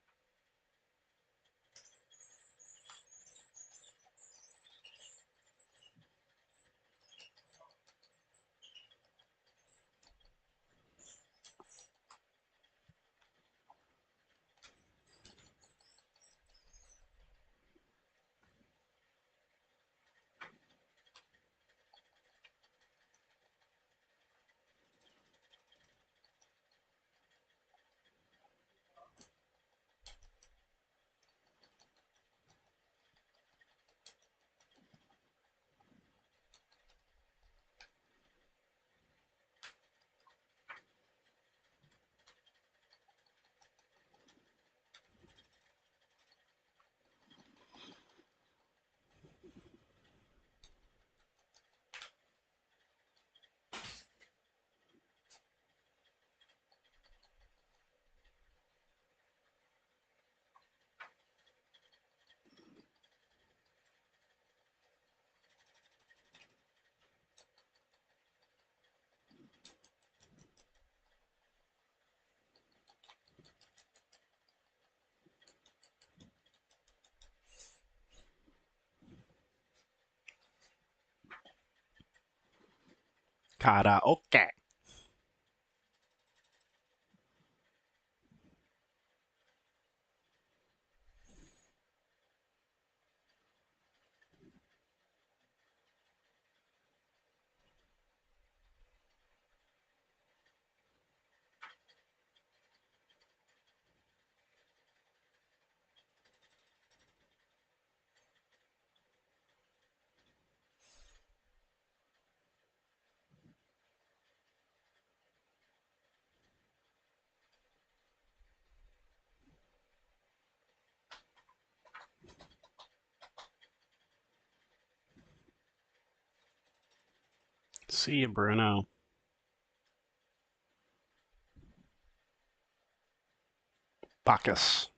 [SPEAKER 1] Karaoke. See you, Bruno. Bacchus.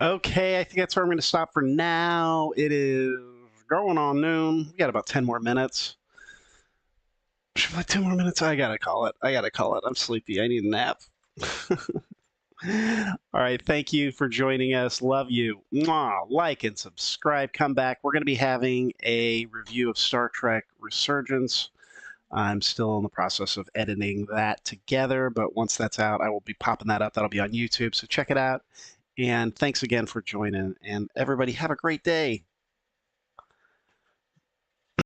[SPEAKER 1] Okay, I think that's where I'm going to stop for now. It is going on noon. We got about 10 more minutes. Like 10 more minutes. I gotta call it. I gotta call it. I'm sleepy. I need a nap. All right. Thank you for joining us. Love you. Mwah. Like and subscribe. Come back. We're going to be having a review of Star Trek Resurgence. I'm still in the process of editing that together, but once that's out, I will be popping that up. That'll be on YouTube. So check it out. And thanks again for joining. And everybody, have a great day.